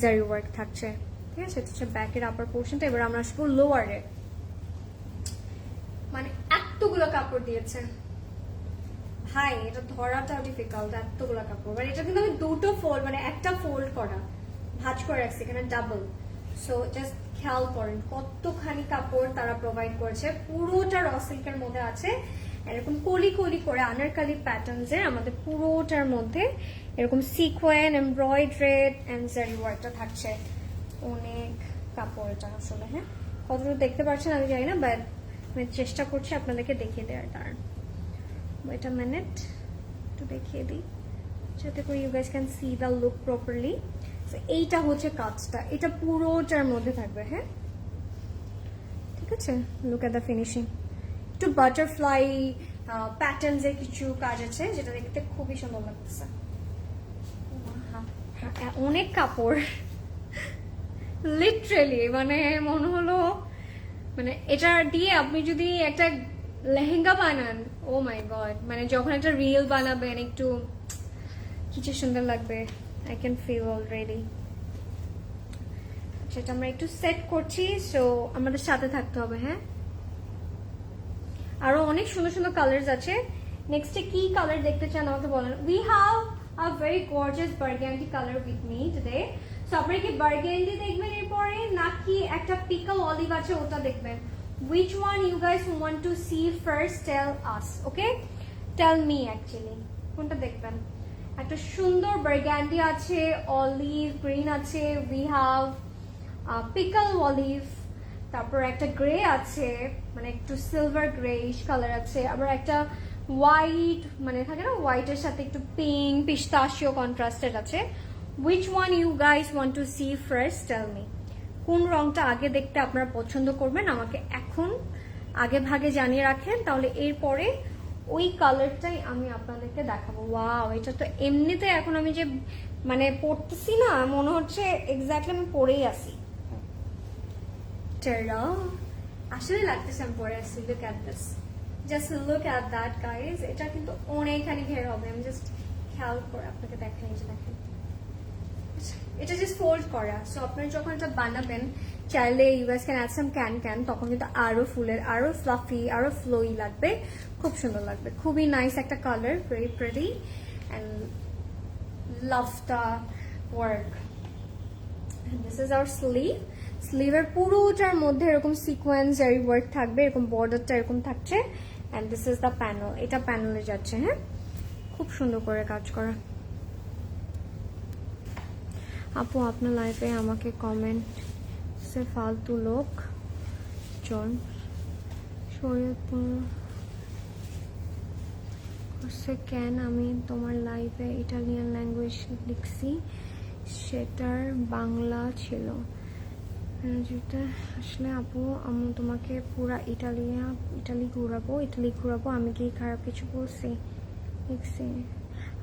জারি ওয়ার্ক থাকছে, ঠিক আছে? এটা হচ্ছে ব্যাকের আপার পোর্শনটা। এবার আমরা আসবো লোয়ারে। মানে এতগুলো কাপড় দিয়েছে ভাই, এটা ধরাটাও ডিফিকাল্ট, এতগুলো কাপড়। মানে এটা কিন্তু আমি দুটো ফোল্ড, মানে একটা ফোল্ড করা, ভাঁজ করে রাখছি, এখানে ডাবল। সো জাস্ট খেয়াল করেন কতখানি কাপড় তারা প্রোভাইড করেছে। পুরোটা র সিল্কের মধ্যে আছে, এরকম কলি কলি করে আনারকালি প্যাটার্নসের আমাদের পুরোটার মধ্যে এরকম সিকোয়েন এমব্রয়ডারি এন্ড জারি ওয়ার্কটা থাকছে। অনেক কাপড় এটা আসলে। হ্যাঁ, কতটুকু দেখতে পাচ্ছেন আমি জানি না, বাট আমি চেষ্টা করছি আপনাদেরকে দেখিয়ে দেওয়ার। কারণ ওয়েট আ মিনিট, একটু দেখিয়ে দিই যাতে করে you guys can see the look properly. এইটা হচ্ছে কাজটা, এটা পুরোটার মধ্যে থাকবে। হ্যাঁ, ঠিক আছে? Look at the finishing. একটু বাটারফ্লাই প্যাটার্নসের কিছু কাজ আছে, যেটা দেখতে খুবই সুন্দর লাগতেছে। অনেক কাপড় লিটারেলি, মানে মনে হলো মানে এটা দিয়ে আপনি যদি একটা লেহেঙ্গা বানান, ও মাই গড, মানে যখন একটা রিল বানাবেন একটু কিছু সুন্দর লাগবে। I can feel already. সেটা আমরা একটু সেট করছি, সো আমাদের সাথে থাকতে হবে। হ্যাঁ, আরো অনেক সুন্দর সুন্দর কালার্স আছে। নেক্সটে কি কালার দেখতে চান আমাকে বলেন। We have a very gorgeous burgundy colour with me today. So আপনারা কি বার্গেন্ডি দেখবেন এরপরে নাকি একটা পিকল অলিভ আছে ওটা দেখবেন? Which one you guys want to see first? Tell us, okay? Tell me actually. কোনটা দেখবেন? একটা সুন্দর বার্গেন্ডি আছে, অলিভ গ্রিন আছে, we have পিকল অলিভ, তারপর একটা গ্রে আছে মানে একটু সিলভার গ্রেইশ কালার আছে, আবার একটা হোয়াইট মানে থাকে না হোয়াইটের সাথে একটু পিঙ্ক পিস্তাশিও কন্ট্রাস্টেড আছে। Which one you guys want to see first? Tell me. কোন রংটা আগে দেখতে আপনারা পছন্দ করবেন আমাকে এখন আগে ভাগে জানিয়ে রাখেন, তাহলে এরপরে ওই কালারটাই আমি আপনাদেরকে দেখাবো। ওয়াও, এটা তো এমনিতে এখন আমি যে মানে পরতেছি না মনে হচ্ছে এক্স্যাক্টলি আমি পরেই আসি। আসলে লাগতেছে আমি পরে আসছি। Look at this, just look at that guys. এটা কিন্তু অনেকখানি ঘের হবে, আমি জাস্ট খেয়াল করে আপনাকে দেখাই। যে দেখেন এটা জাস্ট ফোল্ড করা, সো আপনারা যখন এটা বানাবেন চাইলে you guys can add some can তখন কিন্তু আরো ফুলের আরো ফ্লাফি আরো ফ্লোই লাগবে, খুব সুন্দর লাগবে। খুবই নাইস একটা colour, very pretty and love the work. This is our sleeve. স্লিভের পুরোটার মধ্যে এরকম সিকোয়েন্স জারি ওয়ার্ক থাকবে, এরকম বর্ডারটা এরকম থাকছে। And this is the panel, এটা প্যানেলে যাচ্ছে। হ্যাঁ, খুব সুন্দর করে কাজ করা। আপু আপনার লাইফে আমাকে কমেন্ট সে ফালতু লোক জন শরীয়তপুর কেন আমি তোমার লাইফে ইটালিয়ান ল্যাঙ্গুয়েজ লিখছি, সেটার বাংলা ছিল যেটা আসলে আপু আমি তোমাকে পুরা ইটালি ঘুরাবো আমি কি খারাপ কিছু বলছি লিখছি?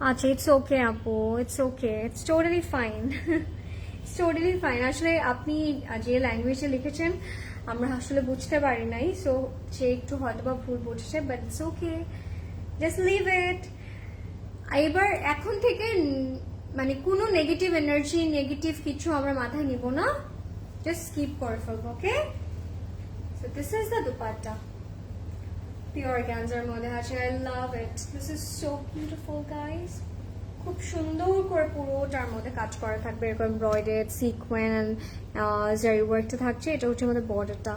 আচ্ছা, ইটস ওকে আপু, it's okay, it's totally fine, it's totally fine. আসলে আপনি যে ল্যাঙ্গুয়েজে লিখেছেন আমরা আসলে বুঝতে পারি নাই, সো সে একটু হয়তো বা ভুল বুঝছে, but it's okay, just leave it. এবার এখন থেকে মানে কোনো নেগেটিভ এনার্জি নেগেটিভ কিছু আমরা মাথায় নিব না, জাস্ট স্কিপ করে ফেলবো। Okay, so this is the dupatta, pure অর্গানজার মধ্যে আছে। I love it, this is so beautiful guys. খুব সুন্দর করে পুরোটার মধ্যে কাজ করা থাকবে, এরকম এমব্রয়ডারি সিকোয়েন্স জারি ওয়ার্কটা থাকছে। এটা হচ্ছে আমাদের বর্ডারটা।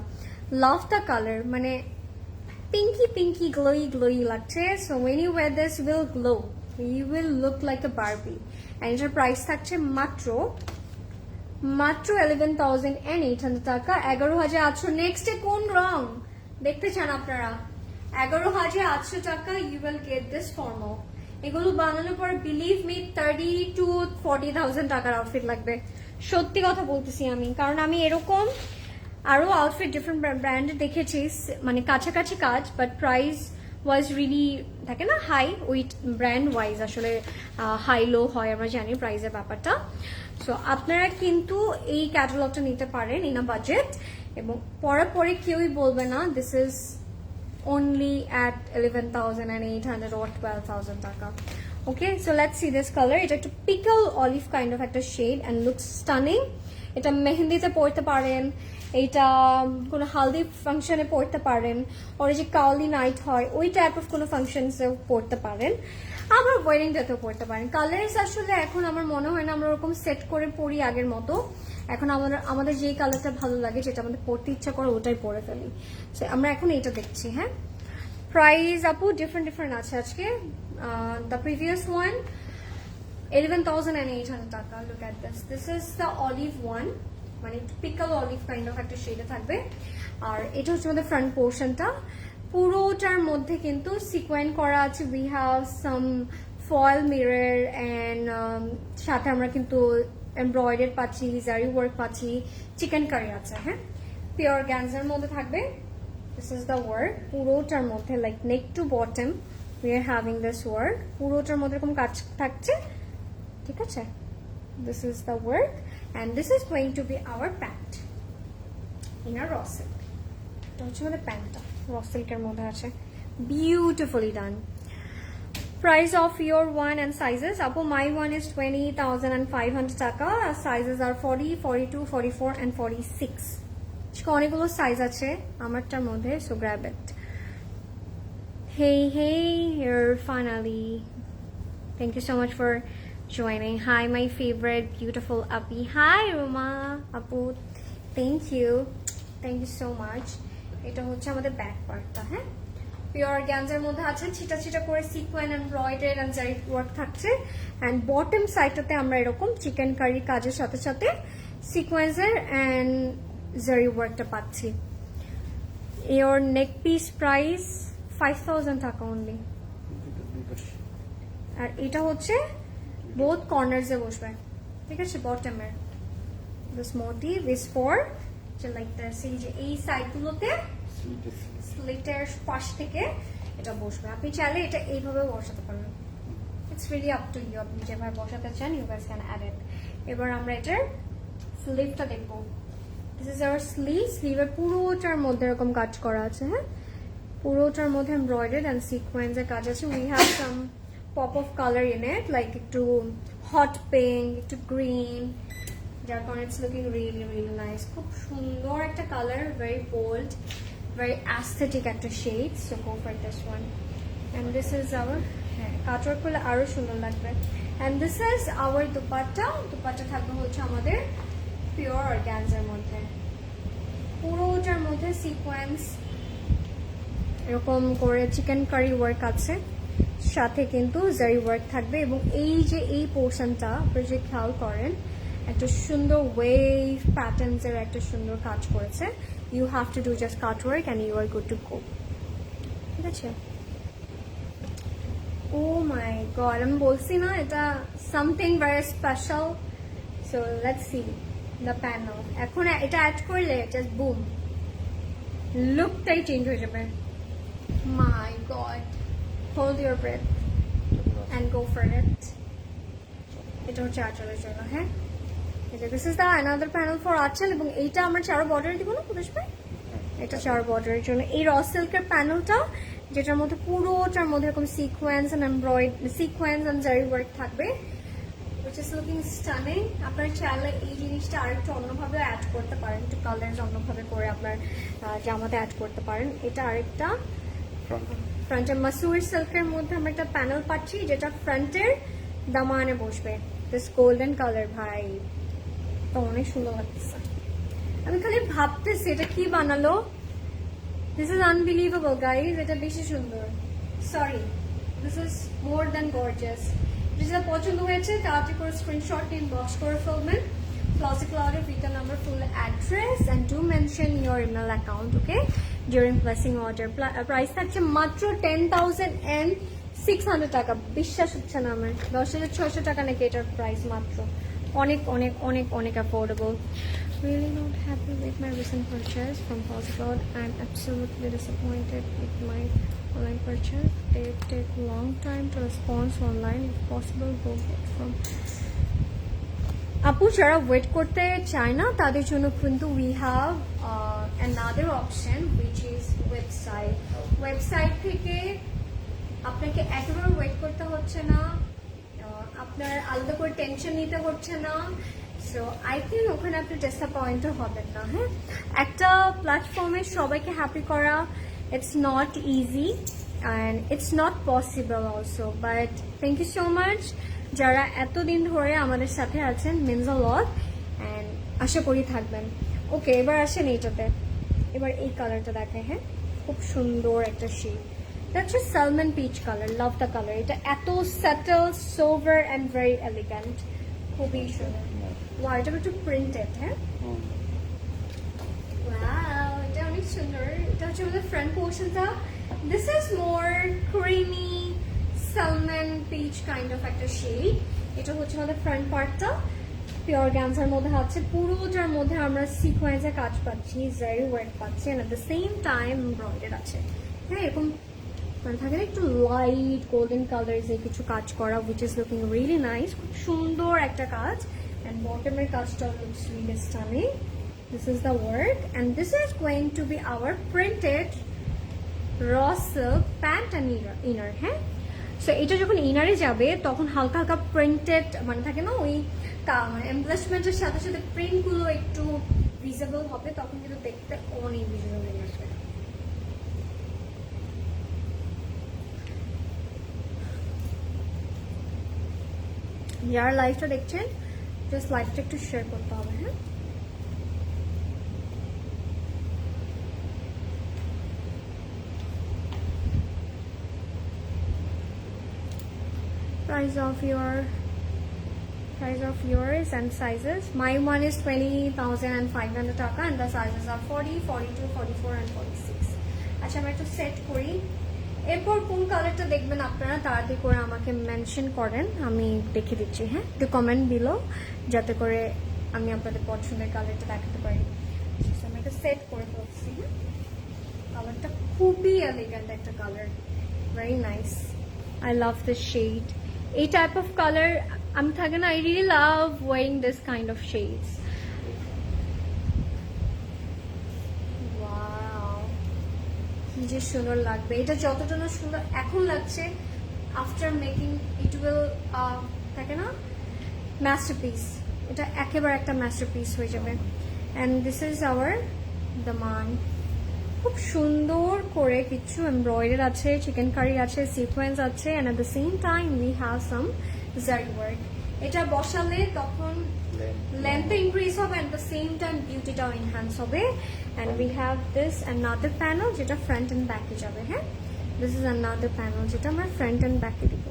লাভ দ্য কালার, মানে পিঙ্কি গ্লোই লাগছে। So when you wear this will glow, you will look like a Barbie. And এটার প্রাইস থাকছে মাত্র 11,800 টাকা, 11,800। নেক্সটে কোন রং দেখতে চান আপনারা? 11,800 টাকা, you will get this formal. এগুলো বানানোর পর বিলিভ মি 30 to 40,000 টাকার আউটফিট লাগবে, সত্যি কথা বলতেছি আমি। কারণ আমি এরকম আরো আউটফিট ডিফারেন্ট ব্র্যান্ডের দেখেছি, মানে কাছাকাছি কাজ, বাট প্রাইস ওয়াজ রিলি থাকে না হাই, ওই ব্র্যান্ড ওয়াইজ আসলে হাই লো হয়, আমরা জানি প্রাইসের ব্যাপারটা। সো আপনারা কিন্তু এই ক্যাটালগটা নিতে পারেন ইন আ বাজেট, এবং পরে পরে কেউই বলবে না this is only at 11,800 or 12,000 টাকা। Okay, so let's see this color. এটা একটু পিকল অলিভ কাইন্ড অফ একটা শেড and looks stunning. এটা মেহেন্দিতে পরতে পারেন, এটা কোনো হালদি ফাংশনে পরতে পারেন, আর যে কাওয়ালি নাইট হয় ওই টাইপ অফ কোনো ফাংশনসেও পরতে পারেন, আবার ওয়েডিং ডেতেও পরতে পারেন। কালার্স আসলে এখন আমার মনে হয় না আমরা ওরকম সেট করে পরি আগের মতো। এখন আমাদের যেই কালারটা ভালো লাগে, যেটা আমাদের পরতে ইচ্ছা করে ওটাই পরে ফেলি। আমরা এখন এইটা দেখছি। হ্যাঁ, প্রাইস আপু ডিফারেন্ট আছে আজকে। দ্য প্রিভিয়াস ওয়ান 11,800 টাকা। Look at this, this is the olive one, মানে পিকল অলিভ কাইন্ড অফ একটা শেডে থাকবে। আর এটা হচ্ছে আমাদের ফ্রন্ট পোর্শনটা, পুরোটার মধ্যে কিন্তু সিকোয়েন্স করা আছে। We have some foil mirror and সাথে আমরা কিন্তু এমব্রয়ডারি পাচ্ছি, জারি ওয়ার্ক পাচ্ছি, চিকেন কারি আছে। হ্যাঁ, পিওর অর্গানজার মধ্যে থাকবে। দিস ইজ দ্য ওয়ার্ক পুরোটার মধ্যে, like neck to bottom we are having this work, পুরোটার মধ্যে এরকম কাজ থাকছে। ঠিক আছে, this is the work and this is going to be our pant in our raw silk. এটা হচ্ছে আমাদের প্যান্টটা র সিল্কের মধ্যে আছে, beautifully done. Price of your one and sizes. Apo, my one is 20,500 taka. Sizes are 40, 42, 44 and 46. অনেকগুলো size আছে আমারটার মধ্যে, so grab it. Hey, here finally. Thank you so much for joining. Hi, my favorite beautiful Api. Hi, Roma. Apu, thank you so much. এটা হচ্ছে আমাদের back পার্টটা, হ্যাঁ, pure অর্গানজার মধ্যে আছে ছিটা ছিটা করে sequence embroidery and zari work থাকছে। এন্ড বটম সাইডটাতে আমরা এরকম চিকেন কারি কাজের সাথে সাথে সিকোয়েন্সের এন্ড জারি ওয়ার্কটা পাচ্ছি। এর নেক পিস প্রাইস 5000 টাকা অনলি। আর এটা হচ্ছে বোথ কর্নার্সে বসবে, ঠিক আছে। বটমের this motif is for like this, এই যে এই সাইডগুলোতে স্লিটের পাশ থেকে এটা বসবে। আপনি চাইলে এটা এইভাবে বসাতে পারেন, it's really up to you, আপনি যেভাবে বসাতে চান you guys can add it. এবার আমরা এটার স্লিভটা দেখবো। This is our sleeve. স্লিভের পুরোটার মধ্যে এরকম কাজ করা আছে, হ্যাঁ, পুরোটার মধ্যে এমব্রয়ডারি এন্ড সিকোয়েন্সের কাজ আছে। We have some pop of colour in it, like একটু হট পিঙ্ক, একটু গ্রিন, যার কারণে it's looking really really nice. খুব সুন্দর একটা colour, very bold, very aesthetic একটা shade, so go for this one. And this is our cutwork করলে আরো সুন্দর লাগবে। And this is our dupatta. Dupatta থাকবে হচ্ছে আমাদের পিওর অর্গানজার মধ্যে, পুরোটার মধ্যে সিকোয়েন্স এরকম করে চিকেন কারি ওয়ার্ক আছে, সাথে কিন্তু জারি ওয়ার্ক থাকবে। এবং এই যে এই পোর্শনটা আপনারা যে খেয়াল করেন, একটা সুন্দর ওয়েভ প্যাটার্নসের একটা সুন্দর কাজ করেছে। You have to do just cut work and you are good to go. ঠিক আছে? Oh my god, আমি বলছি না এটা something very special. So let's see the panel. এখন এটা অ্যাড করলে just boom, লুকটাই চেঞ্জ হয়ে যাবে। My god, hold your breath and go for it. এটা হচ্ছে আঁচলের জন্য, হ্যাঁ। This is the another panel for আঁচল, এবং এইটা আমরা চারো বর্ডারে দিব না পুরুষ ভাই, এটা চারো বর্ডারের জন্য। এই র সিল্কের প্যানেলটা, যেটার মধ্যে পুরোটার মধ্যে এরকম sequence and embroidery, sequence and zari work থাকবে, which is looking stunning. আপনারা চাইলে এই জিনিসটা আরেকটু অন্যভাবে অ্যাড করতে পারেন, একটু কালার অন্যভাবে করে আপনার জামাতে অ্যাড করতে পারেন। এটা আরেকটা ফ্রন্টে মাসুর সিল্কের মধ্যে আমরা একটা প্যানেল পাচ্ছি, যেটা ফ্রন্টের দামানে বসবে। দিস গোল্ডেন কালার ভাই অনেক সুন্দর লাগতেছে। আমি খালি ভাবতেছি এটা কি বানালো। দিস ইজ আনবিলিভেবল গাইজ, এটা বেশি সুন্দর। Sorry, this is more than gorgeous. যেটা পছন্দ হয়েছে তাড়াতাড়ি করে স্ক্রিনশট ইনবক্স করে ফেলবেন। Flossy Cloud with the number, full address, and do mention your email account, okay, during placing order. Price থাকছে মাত্র 10,600 টাকা। বিশ্বাস হচ্ছে না আমার, 10,600 টাকা নাকি এটার প্রাইস মাত্র। অনেক অনেক অনেক অনেক affordable. Really not happy with my recent purchase from Flossy Cloud. I'm absolutely disappointed with my online purchase. They take a long time to respond online. If possible, go get from আপু। যারা wait করতে চায় না তাদের জন্য কিন্তু we have another option which is website. Website থেকে আপনাকে একেবারে ওয়েট করতে হচ্ছে না, আপনার আলাদা করে টেনশন নিতে হচ্ছে না। সো আই থিঙ্ক ওখানে আপনি ডিসঅ্যাপয়েন্টও হবেন না। হ্যাঁ, একটা প্ল্যাটফর্মে সবাইকে হ্যাপি করা, it's not easy and it's not possible also, but thank you so much যারা এতদিন ধরে আমাদের সাথে আছেন, মিনস আ লট, অ্যান্ড আশা করি থাকবেন। ওকে, এবার আসেন এইটাতে, এবার এই কালারটা দেখায়। হ্যাঁ, খুব সুন্দর একটা shade, that's just salmon peach colour, love the colour. এটা এত subtle, sober and very elegant, খুবই সুন্দর। ওয়াও, এটা একটু প্রিন্টেড। হ্যাঁ, ওয়াও, এটা অনেক সুন্দর। এটা হচ্ছে আমাদের ফ্রন্ট পোর্শনটা। This is more creamy salmon peach kind of একটা শেড। এটা হচ্ছে আমাদের ফ্রন্ট পার্টটা, পিওর অর্গানজার মধ্যে আছে। পুরোটার মধ্যে আমরা সিকোয়েন্সের কাজ পাচ্ছি, জারি ওয়ার্ক পাচ্ছি, and at the same time embroidery আছে। হ্যাঁ, এরকম মানে থাকে না একটু লাইট গোল্ডেন কালার যে কিছু কাজ করা, which is looking really nice. খুব সুন্দর একটা কাজ। অ্যান্ড বটমের কাজটা looks really stunning. This is the work, and this is going to be hour printed raw silk pant and inner. হ্যাঁ, সো এটা যখন ইনারে যাবে তখন হালকা হালকা প্রিন্টেড মানে থাকে না, ওই এমপ্লেসমেন্টের সাথে সাথে প্রিন্টগুলো একটু ভিজিবল হবে, তখন কিন্তু দেখতে অনেক ভিজিবল হয়ে আসবে। যারা লাইভটা দেখছেন জাস্ট লাইভটা একটু শেয়ার করতে হবে। হ্যাঁ, price of yours and sizes. My one is 20,500 টাকা and the sizes are 40, 42, 44 and 46. আচ্ছা আমরা একটু সেট করি। এরপর কোন কালারটা দেখবেন আপনারা তাড়াতাড়ি করে আমাকে মেনশন করেন, আমি দেখে দিচ্ছি। হ্যাঁ, একটু কমেন্ট দিল যাতে করে আমি আপনাদের পছন্দের কালারটা দেখাতে পারি। আমি একটা সেট করে ফেলছি। হ্যাঁ, কালারটা খুবই এলিগেন্ট একটা colour, very nice. I love the shade. এই টাইপ অফ কালার আমি থাকে না, I really love wearing this kind of shades. কি যে সুন্দর লাগবে, এটা যতটা না সুন্দর এখন লাগছে, আফটার মেকিং ইট উইল থাকে না মাস্টারপিস, এটা একেবারে একটা মাস্টারপিস হয়ে যাবে। অ্যান্ড দিস ইজ আওয়ার দামান। খুব সুন্দর করে কিছু এমব্রয়ডারি আছে, চিকেন কারি আছে, সিকোয়েন্স আছে, and at the same time we have some zari work. এটা বসালে তখন লেন্থ ইনক্রিজ হবে, অ্যাট দ্য সেম টাইম বিউটিটাও এনহ্যান্স হবে। And we have this another panel যেটা ফ্রন্ট অ্যান্ড ব্যাকে যাবে। হ্যাঁ, দিস ইজ অ্যানাদার প্যানেল যেটা আমরা ফ্রন্ট অ্যান্ড ব্যাকে দিব।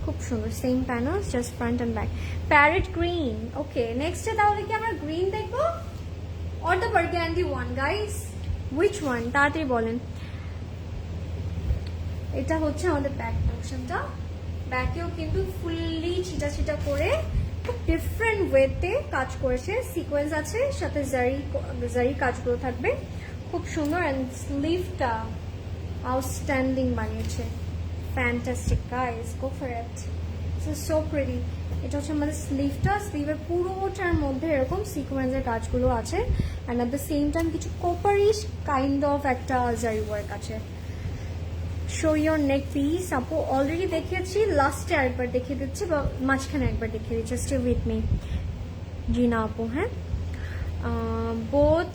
খুব সুন্দর, same panel, just front and back. Parrot green. Okay, নেক্সটে তাহলে কি আমরা গ্রিন দেখবো or the burgundy one guys? Which one? তাড়াতাড়ি বলেন। এটা হচ্ছে আমাদের ব্যাক পোর্শনটা। ব্যাকেও কিন্তু ফুললি ছিটা ছিটা করে খুব ডিফারেন্ট ওয়েতে কাজ করেছে, সিকোয়েন্স আছে, সাথে জারি কাজগুলো থাকবে, খুব সুন্দর। অ্যান্ড স্লিভটা আউটস্ট্যান্ডিং বানিয়েছে, fantastic guys, go for it, so pretty. এটা হচ্ছে আমাদের স্লিভটা, স্লিভের পুরোটার মধ্যে এরকম সিকোয়েন্সের কাজগুলো আছে, and at the same time কিছু কোপারিশ কাইন্ড অফ একটা জারি ওয়ার্ক আছে। Show your neck piece. আপু অলরেডি দেখিয়েছি, লাস্টে আরেকবার দেখিয়ে দিচ্ছি বা মাঝখানে একবার দেখিয়ে দিচ্ছি, স্টে উইথ মি। জি না আপু, হ্যাঁ, both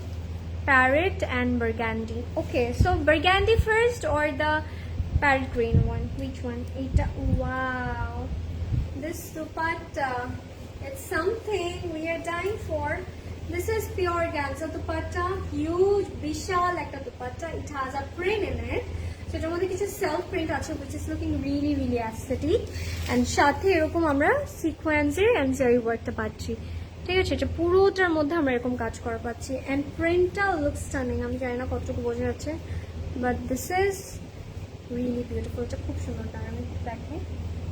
parrot and burgundy. Okay, so burgundy first or the parrot green one? Which one? এইটা। Wow, this dupatta, it's something we are dying for. This is pure organza dupatta, huge bishal ekta dupatta. It has a print in it, so এটার মধ্যে কিছু self print আছে which is looking really really aesthetic, and সাথে এরকম আমরা সিকোয়েন্সের and zari workটা পাচ্ছি। ঠিক আছে, এটা পুরোটার মধ্যে আমরা এরকম কাজ করা পাচ্ছি, and printটা looks stunning. আমি জানি না কতটুকু বোঝা যাচ্ছে, but this is really beautiful. এটা খুব সুন্দর, আমি দেখে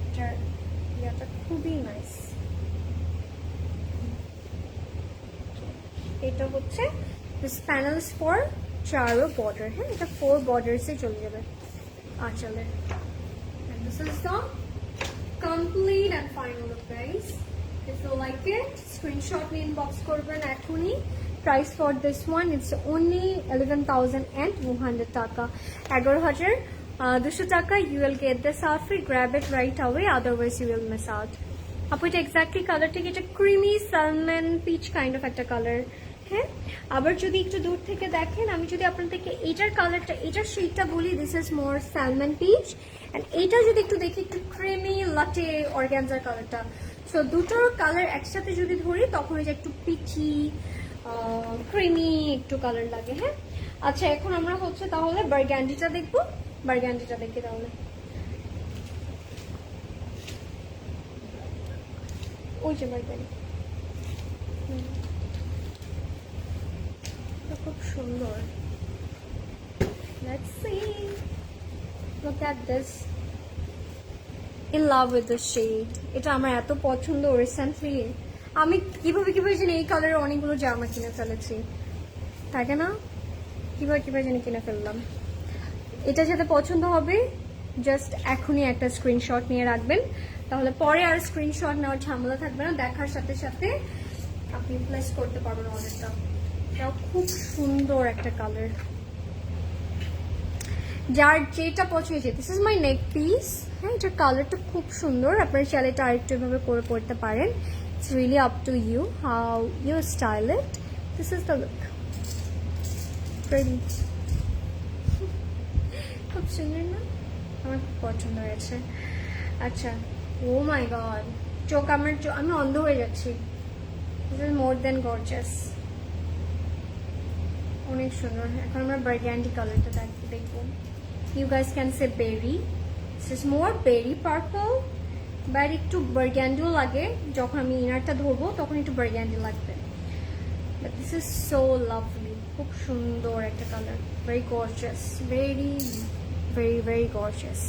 এটা এটা খুবই নাইস। এটা হচ্ছে দিস প্যানেলস ফর চারো বর্ডার। হ্যাঁ, এটা 4 বর্ডারসে চলে যাবে আঁচলে। and this is the complete and final look guys. if you like it, screenshot me inbox করবেন এখনই। price for this one it's only 11,200 টাকা, 11,200 টাকা। you will get this outfit, grab it right away, otherwise you will miss out. আপু এটা exactly কালারটা কি? এটা creamy salmon peach kind of একটা কালার। হ্যাঁ, আবার যদি একটু দূর থেকে দেখেন, আমি যদি আপনাদেরকে এটার কালারটা, এটার শেডটা বলি, this is more salmon peach, and এইটা যদি একটু দেখি একটু ক্রিমি লাটে অর্গ্যানজার কালারটা। সো দুটোর কালার একসাথে যদি ধরি তখন এটা একটু পিচি ক্রিমি একটু কালার লাগে। হ্যাঁ, আচ্ছা এখন আমরা হচ্ছে তাহলে বার্গান্ডিটা দেখবো। বার্গান্ডিটা দেখি তাহলে। ওই যে বার্গান্ডি খুব সুন্দর। Let's see. Look at this. In love with the shade. এটা আমার এত পছন্দ রিসেন্টলি। আমি কিভাবে জানি এই কালারের অনেকগুলো জামা কিনে ফেলেছি, থাকে না? কিভাবে জানি কিনে ফেললাম। এটা যাতে পছন্দ হবে জাস্ট এখনই একটা স্ক্রিনশট নিয়ে রাখবেন, তাহলে পরে আর স্ক্রিনশট নেওয়ার ঝামেলা থাকবে না, দেখার সাথে সাথে আপনি প্লেস করতে পারবেন অর্ডারটা। এটাও খুব সুন্দর একটা কালার, যার যেটা পছন্দ হয়েছে। This is my neck piece. হ্যাঁ, এটার কালারটা খুব সুন্দর, আপনার চাইলে এটা আরেকটু এভাবে করে পড়তে পারেন। It's really up to you how you style it. This is the look, খুব সুন্দর না? আমার খুব পছন্দ হয়েছে। আচ্ছা, ও মাই গড, আমি অন্ধ হয়ে যাচ্ছি। This is more than gorgeous, অনেক সুন্দর। এখন আমরা বার্গান্ডি কালারটা দেখবো। You guys can say berry, this is more berry purple, but একটু বার্গান্ডিও লাগে। যখন আমি ইনারটা ধরবো তখন একটু বার্গান্ডি লাগবে, but this is so lovely. খুব সুন্দর একটা colour, very gorgeous, very very very gorgeous.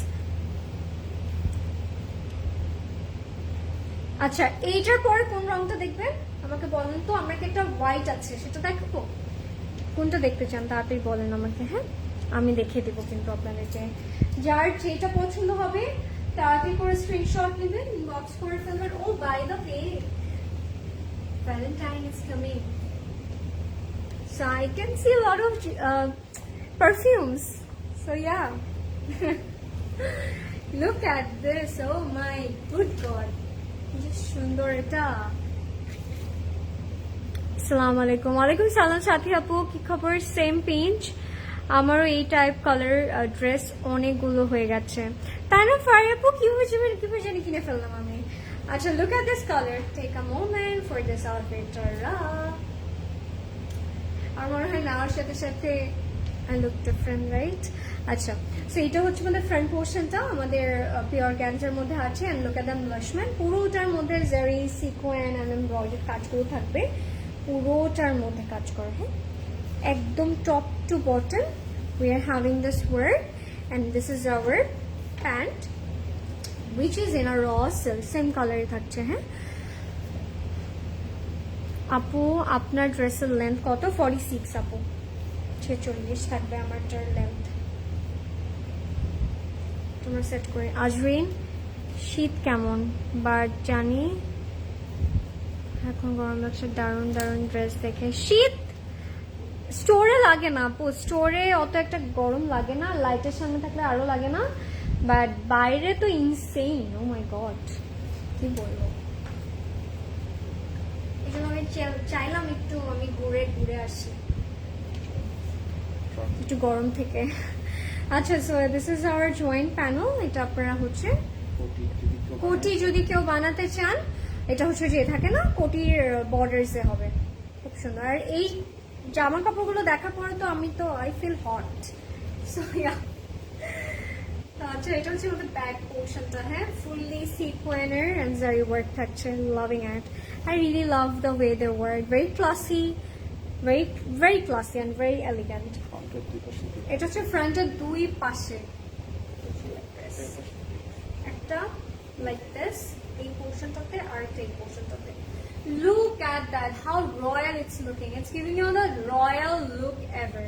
আচ্ছা, এইটার পরে কোন রংটা দেখবেন আমাকে বলেন তো। আমার একটা হোয়াইট আছে, সেটা দেখাবো। কোনটা দেখতে চান তাড়াতাড়ি বলেন আমাকে, হ্যাঁ আমি দেখিয়ে দেবো কিন্তু আপনাদেরকে। যার যেটা পছন্দ হবে তাড়াতাড়ি করে স্ক্রিনশট নেবেন, ইনবক্স করে ফেলবেন। Oh by the way, Valentine is coming, so I can see a lot of perfumes, so yeah. Look at this, oh my good god, যে সুন্দর এটা। আসসালামু আলাইকুম। ওয়ালাইকুম সালাম সাথী আপু, কি খবর? সেম পিঞ্চ, আমারও এই টাইপ কালার ড্রেস অনেকগুলো হয়ে গেছে, তাই না ফারি আপু? কিভাবে জানি কিনে ফেললাম আমি। আচ্ছা, look at this colour, take a moment for this outfit. আমার মনে হয় নেওয়ার সাথে সাথে আই লুক ডিফারেন্ট, রাইট? আচ্ছা, সো এটা হচ্ছে আমাদের ফ্রন্ট পোর্শনটা, আমাদের পিওর গ্যাঞ্জার মধ্যে আছে। অ্যান্ড লুক এট দ্য ব্লাশম্যান, পুরোটার মধ্যে জারি সিকোয়েন অ্যান্ড এমব্রয়ডারি কাজগুলো থাকবে, পুরোটার মধ্যে কাজ করে। হ্যাঁ, একদম top to bottom we are having this work, and this is our pant which is in a raw silk, same color থাকছে। হ্যাঁ আপু, আপনার ড্রেসের লেন্থ কত? 46 আপু, 46 থাকবে আমারটার লেন্থ। তোমরা সেট করে। আজরিন, শীত কেমন? বাট জানি এখন গরম লাগছে। দারুণ দারুণ ড্রেস দেখে। শীত স্টোরে লাগে না আপু, স্টোরে অত একটা গরম লাগে না, লাইটের সামনে থাকলে আরো লাগে না, বাট বাইরে তো ইনসেইন। ও মাই গড, কি বলবো। এই জন্য আমি চাইলাম একটু আমি ঘুরে ঘুরে আসি একটু গরম থেকে। আচ্ছা, so this is hour joint panel. এটা আপনারা হচ্ছে কোটি যদি কেউ বানাতে চান, এটা হচ্ছে যে থাকে না কোটির বর্ডার্সে হবে, খুব সুন্দর। আর এই জামা কাপড়গুলো দেখার পরে তো আমি তো I feel hot, so yeah. আচ্ছা, এটা হচ্ছে আমাদের ব্যাক পোর্শনটা। হ্যাঁ, ফুললি সিকোয়েনের এন্ড জারি ওয়ার্ক থাকছে, loving it. I really love the way they work, very classy, very very classy and very elegant. এটা হচ্ছে ফ্রন্টের দুই পাশে একটা লাইক দিস, এই পোর্শনটাতে আর একটা এই পোর্শনটাতে। Look at that, how royal it's looking. It's giving you the royal look ever.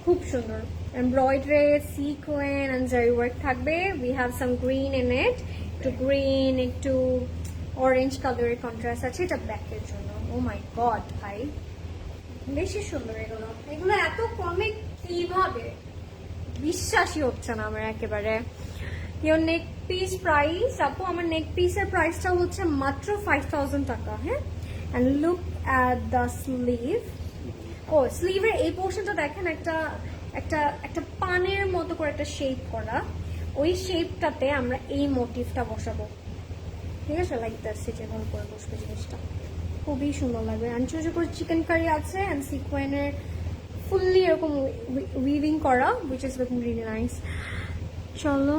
খুব সুন্দর embroidery, sequin and zari work থাকবে। We have some green in it, একটু গ্রিন, একটু অরেঞ্জ কালারের কন্ট্রাস্ট আছে। এটা ব্যাকের জন্য। ও মাই গড ভাই, বেশি সুন্দর এগুলো। এগুলো এত কমে কিভাবে, বিশ্বাসই হচ্ছে না আমার একেবারে। ইয়োর নেক পিস প্রাইস আপু, আমার নেক পিসের প্রাইসটা হচ্ছে মাত্র 5000 টাকা। হ্যাঁ, and look at the sleeve. Oh, স্লিভের এই পোর্শনটা দেখেন, একটা একটা একটা পানের মতো করে একটা শেপ করা, ওই শেপটাতে আমরা এই মোটিভটা বসাবো। ঠিক আছে, লাইক দ্যাট, যেভাবে করে বসবে জিনিসটা খুবই সুন্দর লাগবে। অ্যান্ড ছোটো করে চিকেন কারি আছে অ্যান্ড সিকোয়েনের ফুললি এরকম উইভিং করা, which is looking really nice. চলো,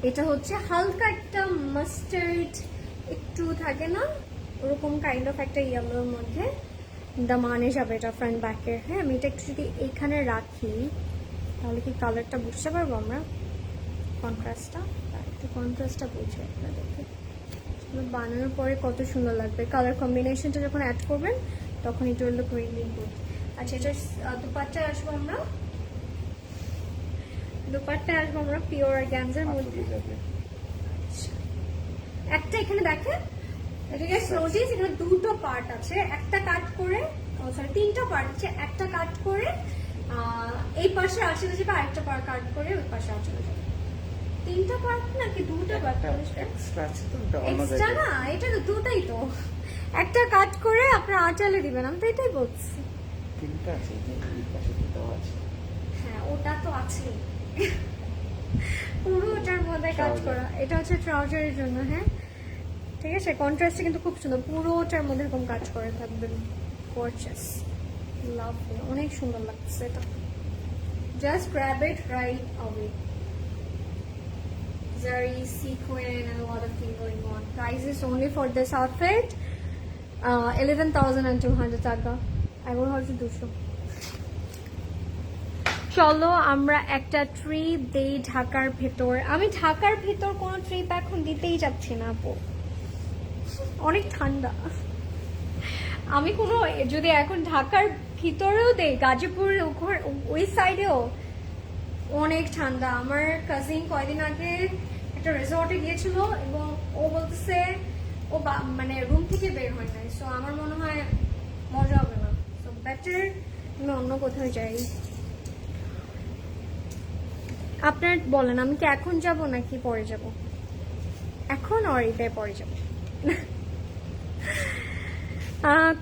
এটা হচ্ছে হালকা একটা মাস্টার্ড, একটু থাকে না ওরকম কাইন্ড অফ একটা ইয়েলোর মধ্যে দামানে যাবে এটা ফ্রন্ট ব্যাকের। হ্যাঁ, আমি এটা একটু যদি এইখানে রাখি তাহলে কি কালারটা বুঝতে পারবো আমরা, কন্ট্রাস্টটা, একটু কন্ট্রাস্টটা বুঝবে আপনাদেরকে। বানানোর পরে কত সুন্দর লাগবে, কালার কম্বিনেশনটা যখন অ্যাড করবেন তখন এটা হলো রিয়েলি গুড। আচ্ছা, এটা দুপাট্টায় আসবো আমরা, দুপাট্টায় আসবো আমরা পিওর অর্গানজার মধ্যে। একটা এখানে দেখেন, এটাকে নোটিস, এখানে দুটো পার্ট আছে, একটা কাট করে, সরি তিনটা পার্ট আছে, একটা কাট করে এই পাশে আসলে যাবে, আরেকটা পার্ট কাট করে ওই পাশে আসলে যাবে। তিনটা পার্ট নাকি দুটো পার্ট? এক্সট্রা না, এটা তো দুটাই তো, একটা কাট করে আপনার আঁচালে দিবেন, আমি তো এটাই বলছি। তিনটা আছে, এই পাশে দুটো আছে। হ্যাঁ, ওটা তো আছেই। পুরোটার মধ্যে কাজ করা। এটা হচ্ছে ট্রাউজারের জন্য, হ্যাঁ ঠিক আছে। কন্ট্রাস্টে কিন্তু খুব সুন্দর, পুরোটার মধ্যে এরকম কাজ করে থাকবে। গর্জিয়াস, লাভলি, অনেক সুন্দর লাগছে এটা। Just grab it right away. Zari, sequin, and a lot of things going on. Prices only for this outfit 11,200 টাকা। I will have to do so. চলো আমরা একটা ট্রিপ দেই ঢাকার ভেতর। আমি ঢাকার ভেতর কোনো ট্রিপ এখন দিতেই যাচ্ছি না আপু, অনেক ঠান্ডা। আমি কোনো যদি এখন ঢাকার ভিতরেও দেই, গাজীপুর ওই সাইডেও অনেক ঠান্ডা। আমার কাজিন কয়দিন আগে একটা রিসর্টে গিয়েছিল এবং ও বলতেছে ও মানে রুম থেকে বের হয় নাই। সো আমার মনে হয় মজা হবে না, সো বেটার আমি অন্য কোথাও যাই। আপনার বলেন, আমি কি এখন যাব নাকি পরে যাব? এখন আর এটাই পরে যাব।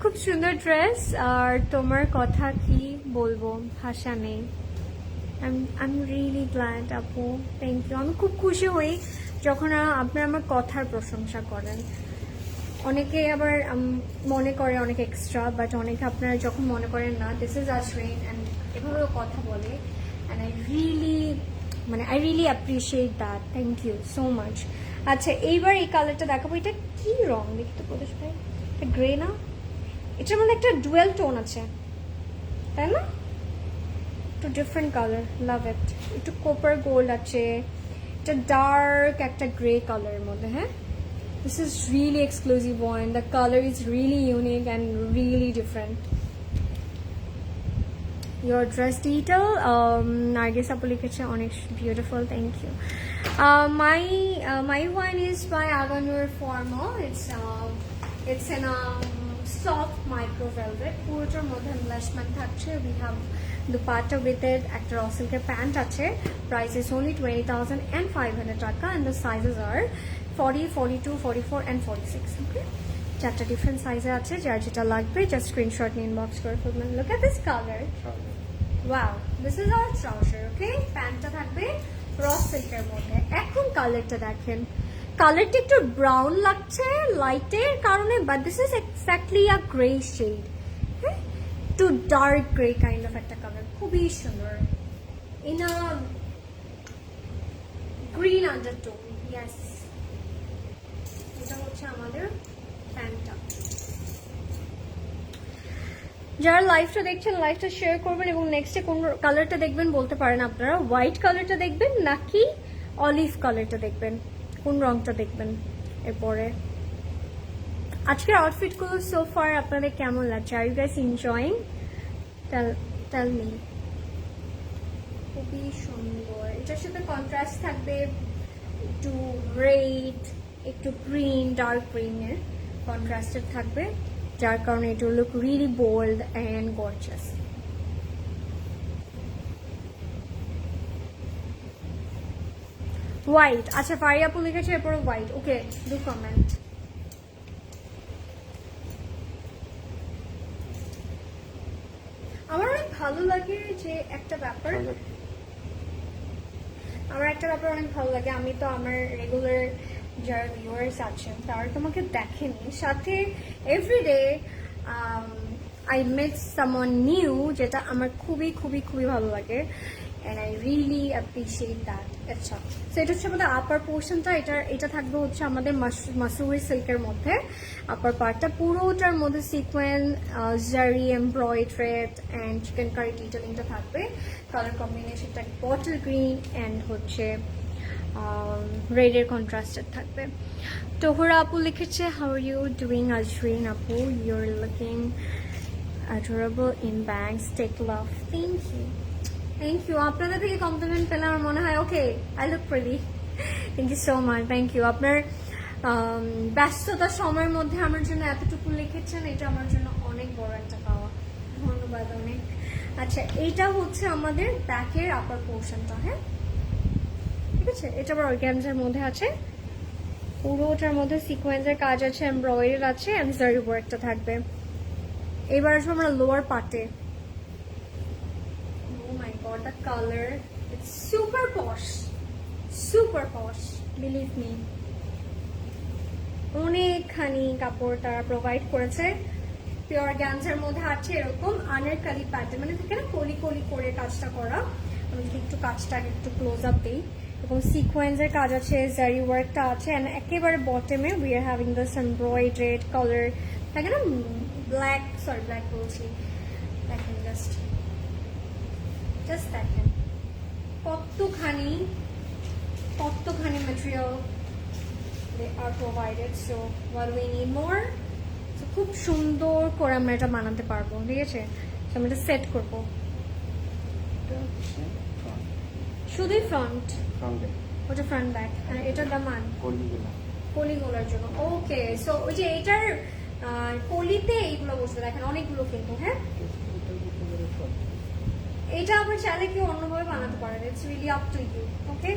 খুব সুন্দর ড্রেস, আর তোমার কথা কি বলবো, ভাষা নেই। I'm really glad আপু, থ্যাংক ইউ। আমি খুব খুশি হই যখন আপনারা আমার কথার প্রশংসা করেন। অনেকে আবার মনে করে অনেক এক্সট্রা, বাট অনেকে আপনারা যখন মনে করেন না দিস ইজ আশরিন অ্যান্ড এভাবেও কথা বলে, and I really appreciate that. Thank you so much. আচ্ছা এইবার এই কালারটা দেখাবো। এটা কি রং দেখি তো প্রদেশ ভাই? এটা গ্রে না? এটার মধ্যে একটা ডুয়েল টোন আছে, তাই না? একটু ডিফারেন্ট কালার, লাভ ইট। একটু কোপার গোল্ড আছে, এটা ডার্ক একটা গ্রে কালারের মধ্যে। হ্যাঁ, this is really exclusive one. The colour is really unique and really different. Your dress detail, Nargis apu likheche onek beautiful, thank you. My one is by Aganur Formal. It's in a soft micro velvet. Purotar moddhe embellishment thakche. We have dupatta with it, ekta raw silker pant ache. Price is only 20,500 taka and the sizes are 40, 42, 44 and 46. Okay, চারটা different সাইজে আছে, যার যেটা লাগবে just screenshot নিয়ে inbox করে ফেলবেন। Look at this colour, wow, this is our trouser. Okay, প্যান্টটা থাকবে র সিল্কের মধ্যে। এখন কালারটা দেখেন, কালারটা একটু ব্রাউন লাগছে লাইটের কারণে, but this is exactly a grey shade. হ্যাঁ, too dark grey kind of একটা কালার, খুবই সুন্দর। In a green undertone, yes. এটা হচ্ছে আমাদের প্যান্টটা। যারা লাইভটা দেখছেন লাইভটা শেয়ার করবেন এবং নেক্সটে কোন কালারটা দেখবেন বলতে পারেন আপনারা। হোয়াইট কালারটা দেখবেন নাকি অলিভ কালারটা দেখবেন, কোন রংটা দেখবেন? এরপরে আজকের আউটফিটগুলো সো ফার আপনাদের কেমন লাগছে? Are you guys enjoying? Tell me. খুবই সুন্দর। এটার সাথে কন্ট্রাস্ট থাকবে একটু রেড, একটু গ্রিন, ডার্ক গ্রিনের কন্ট্রাস্টেড থাকবে, যার কারণে it will look really bold and gorgeous. White, আচ্ছা ফারিয়া আপু লিখেছে এরপরে হোয়াইট। Okay, do comment. আমার অনেক ভালো লাগে যে একটা ব্যাপার, অনেক ভালো লাগে। আমি তো আমার রেগুলার যারা ভিউয়ার্স আছেন তারা তোমাকে দেখেনি, সাথে everyday I met someone new, যেটা আমার খুবই খুবই খুবই ভালো লাগে and I really appreciate that. আচ্ছা, সো এটা হচ্ছে আমাদের আপার পোর্শনটা। এটা থাকবে হচ্ছে আমাদের মাসুরি সিল্কের মধ্যে। আপার পার্টটা পুরোটার মধ্যে সিকোয়েন্স, জারি, এমব্রয়ডারেড অ্যান্ড চিকেন কারি ডিটেলিংটা থাকবে। কালার কম্বিনেশনটা বটল গ্রিন অ্যান্ড হচ্ছে রেডের কন্ট্রাস্টেড থাকবে। তোহরা আপু লিখেছে, how are you doing Azrin আপু, you're looking adorable in bags, take love. Thank you. আপনাদের থেকে কমপ্লিমেন্ট পেলে আমার মনে হয় okay, I look pretty. Thank you so much, thank you. আপনার ব্যস্ততার সময়ের মধ্যে আমার জন্য এতটুকু লিখেছেন, এটা আমার জন্য অনেক বড় একটা পাওয়া, ধন্যবাদ অনেক। আচ্ছা, এইটা হচ্ছে আমাদের ব্যাকের আপার পোর্শনটা। হ্যাঁ, ঠিক আছে। এটা আবার অর্গানজার মধ্যে আছে, পুরোটার মধ্যে সিকোয়েন্সের কাজ আছে, এমব্রয়ডারি আছে, এন্ড জারি ওয়ার্কটা থাকবে। এবার আসবো আমরা লোয়ার পার্টে। Oh my god, the color, it's super posh. Super posh, believe me. অনেকখানি কাপড় তারা প্রোভাইড করেছে। পিওর গ্যান্সের মধ্যে আছে এরকম আনারকলি প্যাটার্ন, মানে থাকে না কলি কলি করে কাজটা করা। আমি যদি একটু কাজটাকে একটু ক্লোজ আপ দিই, এবং সিকোয়েন্সের কাজ আছে, জারি ওয়ার্কটা আছে, অ্যান্ড একেবারে বটমে we are having this embroidered colour, থাকে না ব্ল্যাক, সরি ব্ল্যাক বলছি, দেখেন জাস্ট দেখেন কতখানি material they are provided. So what we need more, so খুব সুন্দর করে আমরা এটা বানাতে পারবো, ঠিক আছে? তো আমরা এটা সেট করবো শুধুই ফ্রন্ট, ওটা ফ্রন্ট ব্যাক, আর এটার দামান কলিগুলোর জন্য। ওকে, সো ওই যে এটার কলিতে এইগুলো বসবে, দেখেন অনেকগুলো কিন্তু। হ্যাঁ, এটা আবার চাইলে কেউ অন্যভাবে বানাতে পারে, it's really up to you. Okay,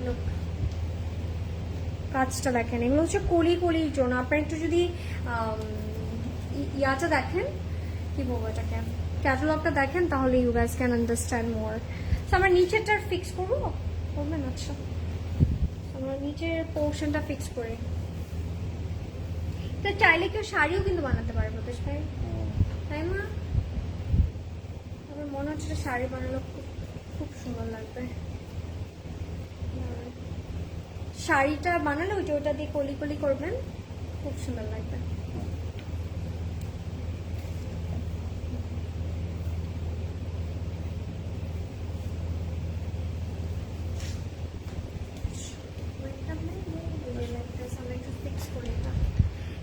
look, কাজটা দেখেন, এগুলো হচ্ছে কলি কলির জন্য। আপনারা একটু যদি ইয়াটা দেখেন, কি বলবো এটাকে, ক্যাটালগটা দেখেন, তাহলে ইউ গাইস ক্যান আন্ডারস্ট্যান্ড মোর। তো আমরা নিচেরটা ফিক্স করবো, করবেন? আচ্ছা, আমরা নিচের পোর্শনটা ফিক্স করি। তো চাইলে কেউ শাড়িও কিন্তু বানাতে পারে প্রতেশ ভাই, তাই না? আমার মনে হচ্ছে শাড়ি বানালো খুব সুন্দর লাগবে। শাড়িটা বানালে ওইটা দিয়ে কলি কলি করবেন, খুব সুন্দর লাগবে।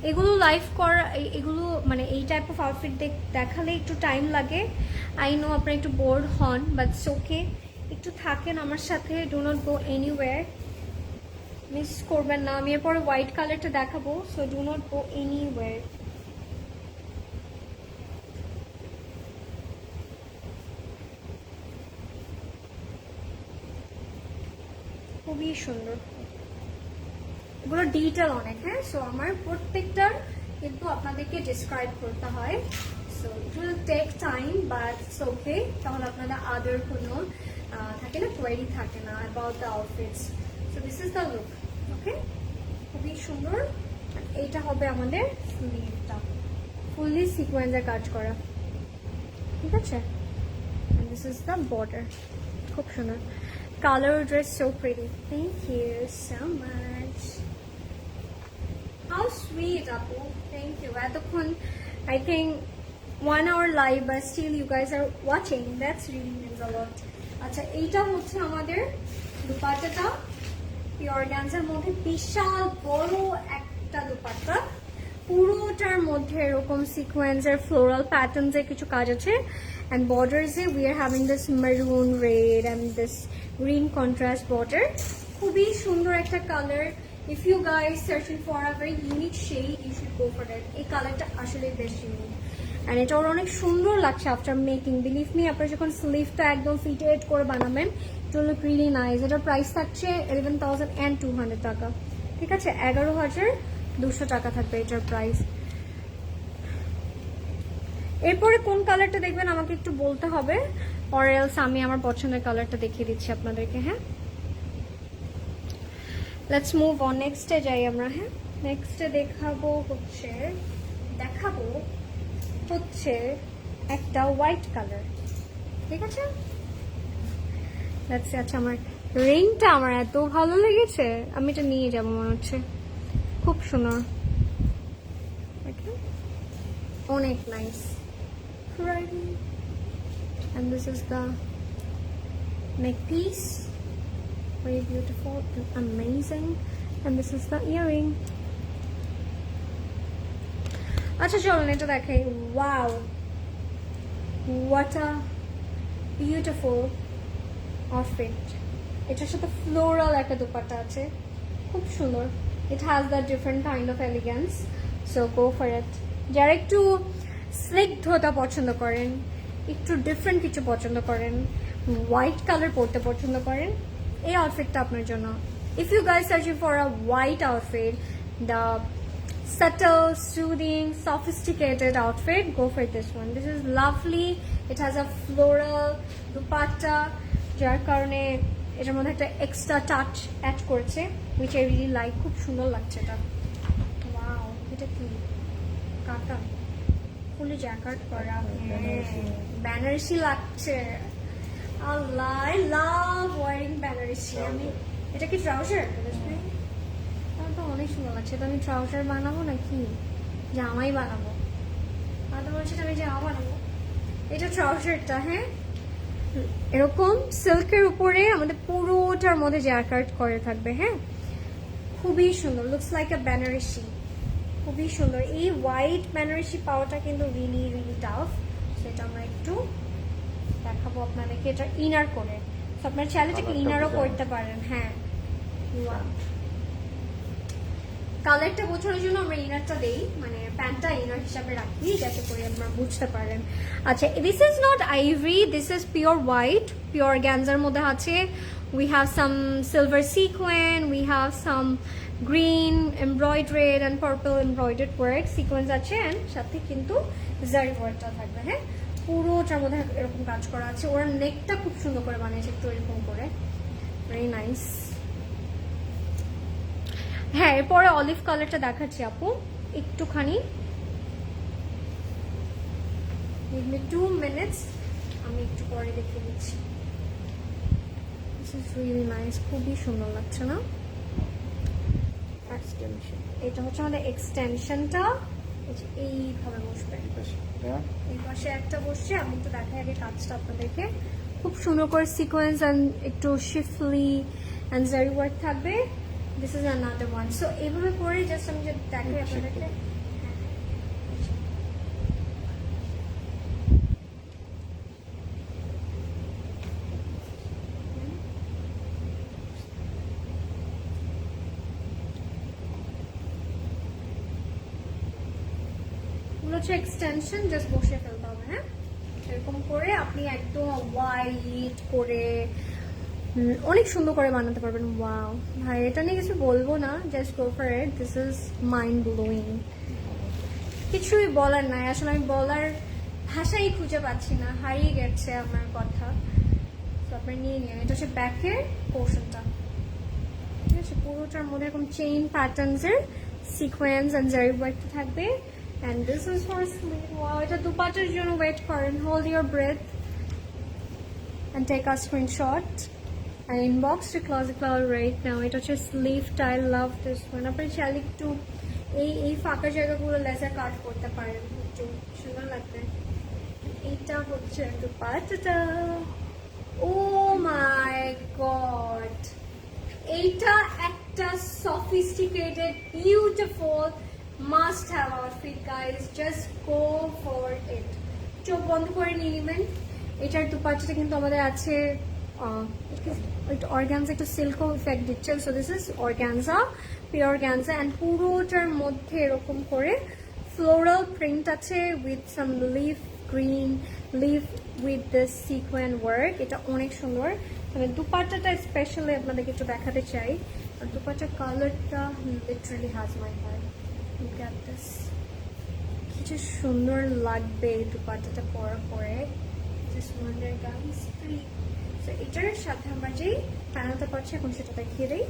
এগুলো লাইভ করা, এগুলো মানে এই টাইপ অফ আউটফিট দেখালে একটু টাইম লাগে। আই নো আপনারা একটু বোর্ড হন, বাট ওকে, একটু থাকেন আমার সাথে, do not go anywhere, miss করবেন না। আমি এরপরে হোয়াইট কালারটা দেখাবো, so do not go anywhere. খুবই সুন্দর, এগুলো ডিটেল অনেক। হ্যাঁ, সো আমার প্রত্যেকটার কিন্তু আপনাদেরকে ডিসক্রাইব করতে হয়, so it will take time, but it's okay. তাহলে আপনাদের আদার কোনো থাকে না, কোয়ারি থাকে না about the outfits. So this is the look. Okay, খুবই সুন্দর। এইটা হবে আমাদের স্লিভটা, ফুললি সিকোয়েন্সের কাজ করা, ঠিক আছে? And this is the border, খুব সুন্দর। Color dress so pretty. Thank you so much. How sweet, Apu. Thank you. Eতক্ষণ I think 1 hour live, but still you guys are watching. That's really means a lot. আচ্ছা, এইটা হচ্ছে আমাদের দুপাট্টাটা, pure অর্গানজার মধ্যে বিশাল বড় একটা দুপাট্টা। পুরোটার মধ্যে এরকম সিকোয়েন্সের ফ্লোরাল প্যাটার্নসের কিছু কাজ আছে, and borders we are having this maroon red and this green contrast border. খুবই সুন্দর একটা colour. If you guys searching for a very unique shade, you should go for that. এই কালারটা আসলে বেশ ইউনিক, and এটা ওর অনেক সুন্দর লাগছে আফটার মেকিং। বিলিভ মি, আপনারা যখন স্লিভটা একদম ফিটেড করে বানাবেন, it will look really nice. এটার প্রাইস থাকছে 11,200 টাকা, ঠিক আছে? 11,200 টাকা থাকবে এটার প্রাইস। এরপরে কোন কালারটা দেখবেন আমাকে একটু বলতে হবে, or else আমি আমার পছন্দের কালারটা দেখিয়ে দিচ্ছি আপনাদেরকে। হ্যাঁ, লেটস মুভ অন, নেক্সটে যাই আমরা। হ্যাঁ, নেক্সটে দেখাবো হচ্ছে একটা হোয়াইট কালার, ঠিক আছে? আচ্ছা, আমার রিংটা আমার এত ভালো লেগেছে, আমি এটা নিয়ে যাবো মনে হচ্ছে, খুব সুন্দর, অনেক nice. And this is the neck piece, very beautiful and amazing, and this is the earring. আচ্ছা, চলুন এটা দেখাই। Wow, what a beautiful outfit. এটার সাথে ফ্লোরাল একটা দুপাট্টা আছে, খুব সুন্দর। It has that different kind of elegance, so go for it. যারা একটু স্নিগ্ধতা পছন্দ করেন, একটু ডিফারেন্ট কিছু পছন্দ করেন, হোয়াইট কালার পরতে পছন্দ করেন, এই আউটফিটটা আপনার জন্য। If you guys searching for a white outfit, the subtle, soothing, sophisticated outfit, go for this one. This is lovely. It has a floral dupatta, যার কারণে এটার মধ্যে একটা এক্সট্রা টাচ অ্যাড করেছে, which I really like. খুব সুন্দর লাগছে এটা। ওয়াও, এটা কি কাটান ফুলি জ্যাকেট করা, বেনারসি লাগছে। আল্লাহ, আই লাভ ওয়ারিং বেনারসি। আমি এটা কি ট্রাউজার? আমার তো অনেক সুন্দর লাগছে। তো আমি ট্রাউজার বানাবো নাকি জামাই বানাবো? আর তো বলছি আমি জামা বানাবো। এটা ট্রাউজারটা, হ্যাঁ এরকম সিল্কের উপরে আমাদের পুরোটার মধ্যে জ্যাকেট করে থাকবে। হ্যাঁ, খুবই সুন্দর, লুকস লাইক আ বেনারসি, খুবই সুন্দর। এই হোয়াইট বেনারসি পাওয়াটা কিন্তু রিলি রিলি টাফ। সেটা আমরা একটু দেখাবো আপনাদেরকে। এটা ইনার করে, তো আপনার চাইলে এটাকে ইনারও করতে পারেন। হ্যাঁ, কালারটা বোঝানোর জন্য আমরা ইনারটা দেই, মানে প্যান্টটা ইনার হিসাবে রাখি যাতে করে আমরা বুঝতে পারেন। আচ্ছা, this is not ivory, this is pure white, pure গ্যানজার মধ্যে আছে। We have some silver sequin, we have some green embroidered and purple embroidered work sequence আছে, অ্যান্ড সাথে কিন্তু জারি ওয়ার্কটা থাকবে। হ্যাঁ, পুরোটার মধ্যে এরকম কাজ করা আছে। ওরা নেকটা খুব সুন্দর করে বানিয়েছে, একটু এরকম করে, ভেরি নাইস। হ্যাঁ, এরপরে অলিভ কালারটা দেখাচ্ছি আপু একটুখানি, 2 মিনিটস, আমি একটু পরে দেখে দিচ্ছি। দিস ইজ রিয়েলি নাইস, খুবই সুন্দর লাগছে না? এটা হচ্ছে আমাদের এক্সটেনশনটা, এইভাবে বসবে, এই পাশে একটা বসছে। আমি একটু দেখাই আগে কাজটা আপনাদেরকে। খুব সুন্দর করে সিকোয়েন্স অ্যান্ড একটু শিফলি অ্যান্ড জারি ওয়ার্ক থাকবে। This is another one. So এইভাবে করে জাস্ট আমি যে দেখাই আপনাদেরকে। হচ্ছে এক্সটেনশন, জাস্ট বসে ফেলতে হবে। হ্যাঁ, এরকম করে আপনি একদম হোয়াইট করে অনেক সুন্দর করে বানাতে পারবেন। ওয়াও ভাই, এটা নিয়ে কিছু বলবো না, just go for it. This is mind blowing, কিছুই বলার নাই আসলে। আমি বলার ভাষাই খুঁজে পাচ্ছি না, হারিয়ে গেছে আমার কথা। তো আপনি নিয়ে নিন। এটা হচ্ছে ব্যাকের পোর্শনটা, ঠিক আছে? পুরোটার মধ্যে এরকম চেইন প্যাটার্নসের সিকোয়েন্স অ্যান্ড জারি ওয়ার্ক থাকবে। And this is for sleeve. Wow, এটা দুপাটার জন্য ওয়েট করেন। Hold your breath and take a screenshot and inbox to Closet Flower right now. It হচ্ছে স্লিভটা, I love this one. আপনি চাইলে একটু এই ফাঁকা জায়গাগুলো লেজার কাট করতে পারেন, একটু সুন্দর লাগবে। এইটা হচ্ছে দুপাট্টাটা। ও মাই গড, এইটা একটা sophisticated beautiful must have outfit guys, just go for it. চোখ বন্ধ করে নিয়ে নেবেন। এটার দুপাট্টাটা কিন্তু আমাদের আছে অর্গানজা, একটু সিল্কও ইফেক্ট দিচ্ছে। So this is organza, pure organza, and পুরোটার মধ্যে এরকম করে ফ্লোরাল প্রিন্ট আছে with some leaf, green leaf with this sequin work. এটা অনেক সুন্দর। মানে দুপাট্টাটা স্পেশালি আপনাদেরকে একটু দেখাতে চাই। আর দুপাট্টার কালারটা literally has my heart. Look at this, কিছু সুন্দর লাগবে এই দুপাট্টাটা পরার পরে। এটার সাথে আমরা যেই প্যানেলটা পাচ্ছি এখন সেটা দেখিয়ে দিই।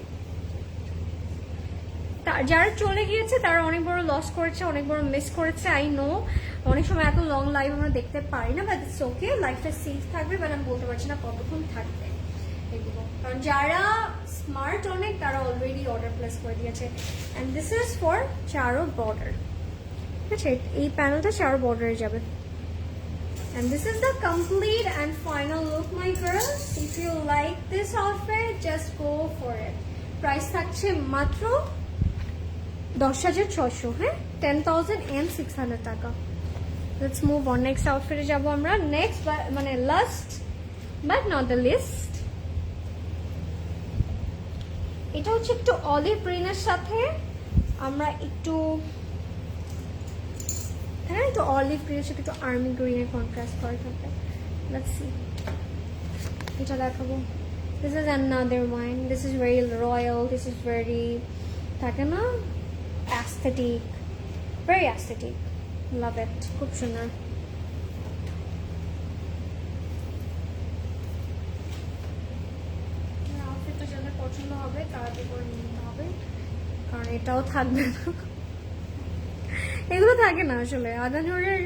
যারা চলে গিয়েছে তারা অনেক বড় লস করেছে, অনেক বড় মিস করেছে। আই নো অনেক সময় এত লং লাইভ আমরা দেখতে পারি না, বাট ইটস ওকে, লাইফটা সেফ থাকবে। বাট আমি বলতে পারছি না কতক্ষণ থাকবে এগুলো, কারণ যারা স্মার্ট অনেক তারা অলরেডি অর্ডার প্লেস করে দিয়েছে। অ্যান্ড দিস ইজ ফর চারো বর্ডার, ঠিক আছে? এই প্যানেলটা চারো বর্ডারে যাবে। And this is the complete and final look, my girls. If you like this outfit, just go for it. Price থাকছে মাত্র 10,600, হ্যাঁ, 10,600 টাকা। Let's move on. Next outfit এ যাবো আমরা। Next মানে last but not the least, এটা হচ্ছে একটু অলিভ গ্রিনের সাথে আমরা একটু, হ্যাঁ, একটু অলিভ গ্রিনের সাথে একটু আর্মি গ্রিনের কন্ট্রাস্ট করা থাকবে। লেটস সি, এটা দেখাবো। This is another one. This is very royal, this is very, থাকে না, অ্যাস্থেটিক, ভেরি অ্যাস্থেটিক, লাভ ইট, খুব সুন্দর। তাড়াতাড়ি করে নিতে হবে, কারণ এটাও থাকবে না। এগুলো থাকে না আসলে। আদানুরের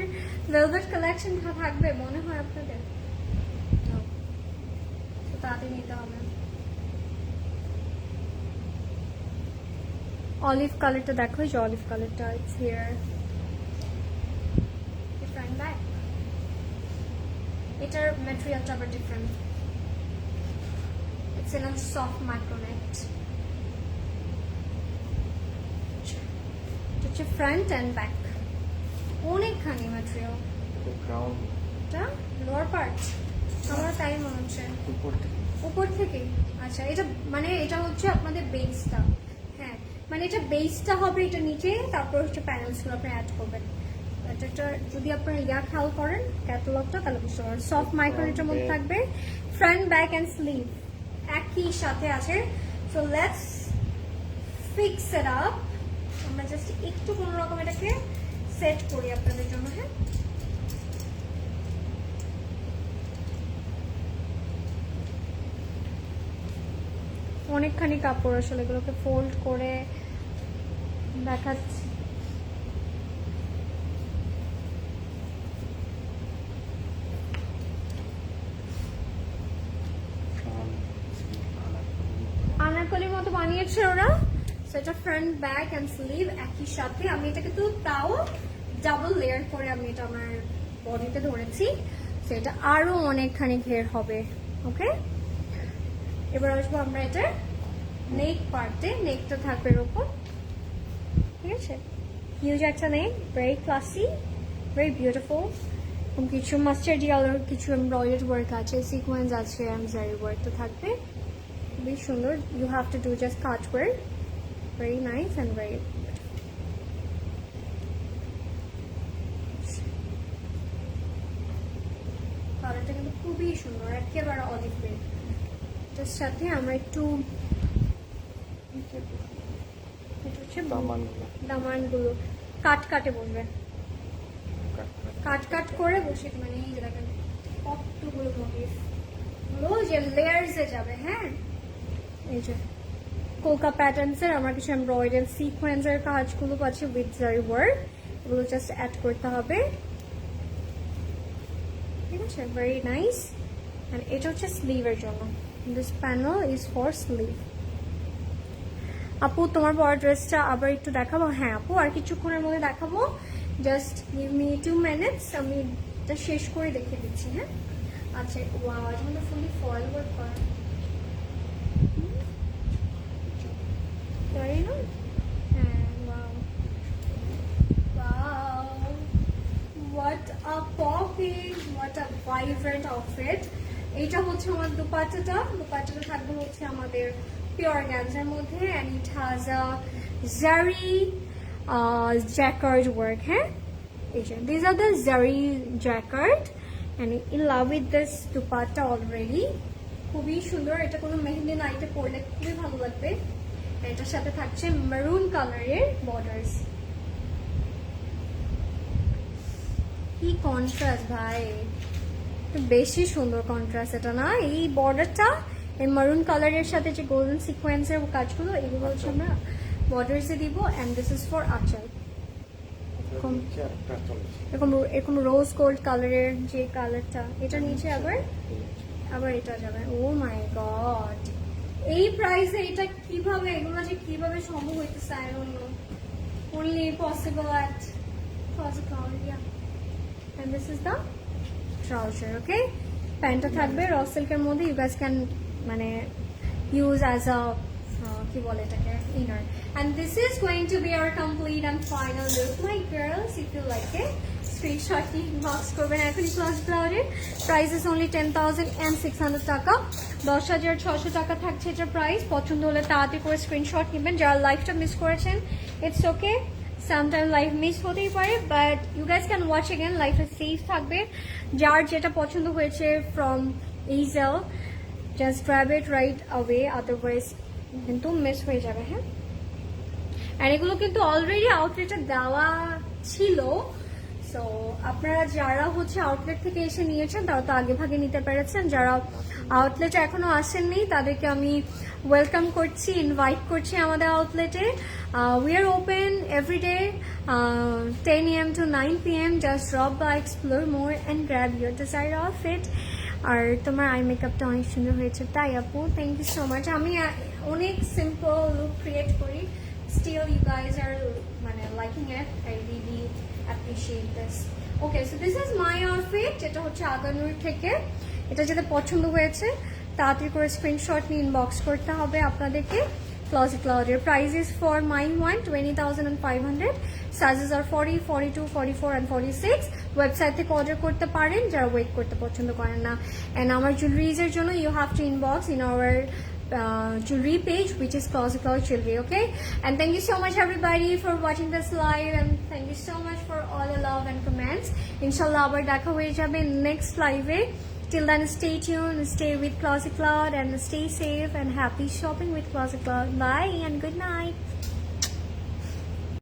ভেলভেট কালেকশন থাকবে মনে হয় আপনাদের? তো তাড়াতাড়ি নিতে হবে। অলিভ কালারটা দেখো, যে অলিভ কালারটা ইটস হিয়ার। ডিফারেন্ট ব্যাক, এটার ম্যাটেরিয়ালটা আবার different. It's in a soft micronet. হচ্ছে ফ্রন্ট অ্যান্ড ব্যাক, অনেকখানি ম্যাটেরিয়াল। এটা লোয়ার পার্ট, আমার তাই মনে হচ্ছে উপর থেকে। আচ্ছা, এটা মানে এটা হচ্ছে আপনাদের বেসটা। হ্যাঁ, মানে এটা বেসটা হবে, এটা নিচে, তারপর হচ্ছে প্যানেলসগুলো আপনি অ্যাড করবেন। এটা যদি আপনারা খেয়াল করেন ক্যাটালগটা, তাহলে বুঝতে পারবেন। সফট মাইক্রোনেটের মধ্যে থাকবে, ফ্রন্ট ব্যাক অ্যান্ড স্লিভ একই সাথে আছে। So let's fix it up. আমরা জাস্ট একটু কোনো রকম এটাকে সেট করি আপনাদের জন্য। হ্যাঁ, অনেকখানি কাপড় আসলে, এগুলোকে ফোল্ড করে দেখাচ্ছি। আনারকলির মতো বানিয়েছে ওরা। সেটা ফ্রন্ট ব্যাক অ্যান্ড স্লিভ একই সাথে। আমি এটাকে তো তাও ডাবল লেয়ার করে আমি এটা আমার বডিতে ধরেছি, সেটা আরো অনেকখানি ঘের হবে। ওকে, এবার আসবো আমরা এটা নেক পার্টে। নেকটা থাকবে এর উপর, ঠিক আছে? হিউজ একটা neck, very classy, very beautiful. কিছু মাস্টার্ড কালার, কিছু এমব্রয়ডারি ওয়ার্ক আছে, সিকোয়েন্স আছে, এমব্রয়ডারি ওয়ার্ক তো থাকবে। খুবই সুন্দর। You have to do just cut work, very nice and very কালারটা কিন্তু খুবই সুন্দর, একেবারে অলিভ গ্রিন। এটার সাথে আমরা একটু দামানগুলো কাটে বলবে, কাট করে বসে, মানে এই যে দেখেন কতগুলো মোটিভ গুলো যে লেয়ার্সে যাবে। হ্যাঁ, এই যে কোকা প্যাটার্নসের আমার কিছু এমব্রয়ডারি সিকোয়েন্সের কাজগুলো আছে উইথ জারি ওয়ার্ক, এগুলো জাস্ট অ্যাড করতে হবে। ঠিক আছে, ভেরি নাইস। এন্ড এটা হচ্ছে স্লিভের জন্য। This panel is for sleeve. আপু তোমার পরা ড্রেসটা আবার একটু দেখাবো? হ্যাঁ আপু, আর কিছুক্ষণের মধ্যে দেখাবো। জাস্ট গিভ মি 2 মিনিটস, আমি এটা শেষ করে দেখিয়ে দিচ্ছি। হ্যাঁ, আচ্ছা। ওয়াও, এর মধ্যে ফুলি ফয়েল ওয়ার্ক করা, ভেরি নাইস। হ্যাঁ, wow wow, what a poppy, what a vibrant outfit. এইটা হচ্ছে আমার দুপাট্টাটা। দুপাট্টাটা থাকবে হচ্ছে আমাদের পিওর অর্গানজার মধ্যে, and it has a zari jacquard work. হ্যাঁ, these are the zari jacquard and in love with this dupatta already. খুবই সুন্দর। এটা কোনো মেহেন্দি নাইটে পরলে খুবই ভালো লাগবে। এটার সাথে থাকছে মেরুন কালারের বর্ডার্স। কি কন্ট্রাস্ট ভাই, বেশি সুন্দর কন্ট্রাস্ট এটা না? এই বর্ডারটা এই মারুন কালারের সাথে যে গোল্ডেন সিকোয়েন্সের কাজগুলো, এগুলো হচ্ছে আমরা বর্ডার্সে দিব। এন্ড দিস ইজ ফর আঁচল। এরকম রোজ গোল্ড কালারের যে কালারটা, এটা নিচে আবার এটা যাবে। ও মাই গড, এই প্রাইসে এটা কিভাবে, এগুলো যে কিভাবে সম্ভব হইতেছে, I don't no. only possible at Cosmopolitan. And this is the trouser. Okay, প্যান্টটা থাকবে র সিল্কের মধ্যে। ইউ গাইস ক্যান মানে ইউজ অ্যাজ আ কি বলে এটাকে, inner. And this is going to be our complete and final look, my girls. If you like it, screenshot নিয়ে inbox করবেন। এখনই ক্লাস ব্লাউজের প্রাইস ইজ only 10,600 টাকা, 10,600 টাকা থাকছে এটার প্রাইস। পছন্দ হলে তাড়াতাড়ি করে স্ক্রিনশট নেবেন। যারা লাইভটা মিস করেছেন, it's okay, sometime live miss হতেই পারে, but you guys can watch again. লাইফে সেফ থাকবে। যার যেটা পছন্দ হয়েছে from Aizel, just grab it right away, otherwise কিন্তু মিস হয়ে যাবে। হ্যাঁ, আর এগুলো কিন্তু অলরেডি আউটলেটে দেওয়া ছিল, সো সো আপনারা যারা হচ্ছে আউটলেট থেকে এসে নিয়েছেন তারা তো আগে ভাগে নিতে পেরেছেন, যারা আউটলেটে এখনো আসেননি তাদেরকে আমি ওয়েলকাম করছি, ইনভাইট করছি আমাদের আউটলেটে। We are open everyday 10 AM to 9 PM. Just drop by, explore more and grab your desire outfit. আর তোমার আই মেকআপটা অনেক সুন্দর হয়েছে, তাই আপু থ্যাংক ইউ সো মাচ। আমি অনেক সিম্পল লুক ক্রিয়েট করি, স্টিল ইউ গাইজ আর মানে liking it, I really appreciate this. Okay, so this is my outfit. এটা হচ্ছে আগানুর থেকে। এটা যেটা পছন্দ হয়েছে তাড়াতাড়ি করে স্ক্রিনশট নিয়ে ইনবক্স করতে হবে আপনাদেরকে। Closet Clouder. Price is for my one 20,500. Sizes are 40, 42, 44 and 46. Website থেকে অর্ডার করতে পারেন যারা ওয়েট করতে পছন্দ করেন না। And আমার জুয়েলারিজের জন্য you have to inbox in our jewelry page, which is Closet Clouder Jewelry. Okay, and thank you so much everybody for watching this live, and thank you so much for all the love and comments. Inshallah আবার দেখা হয়ে যাবে next live A. Till then, stay tuned, stay with Closet Cloud, and stay safe and happy shopping with Closet Cloud. Bye and good night.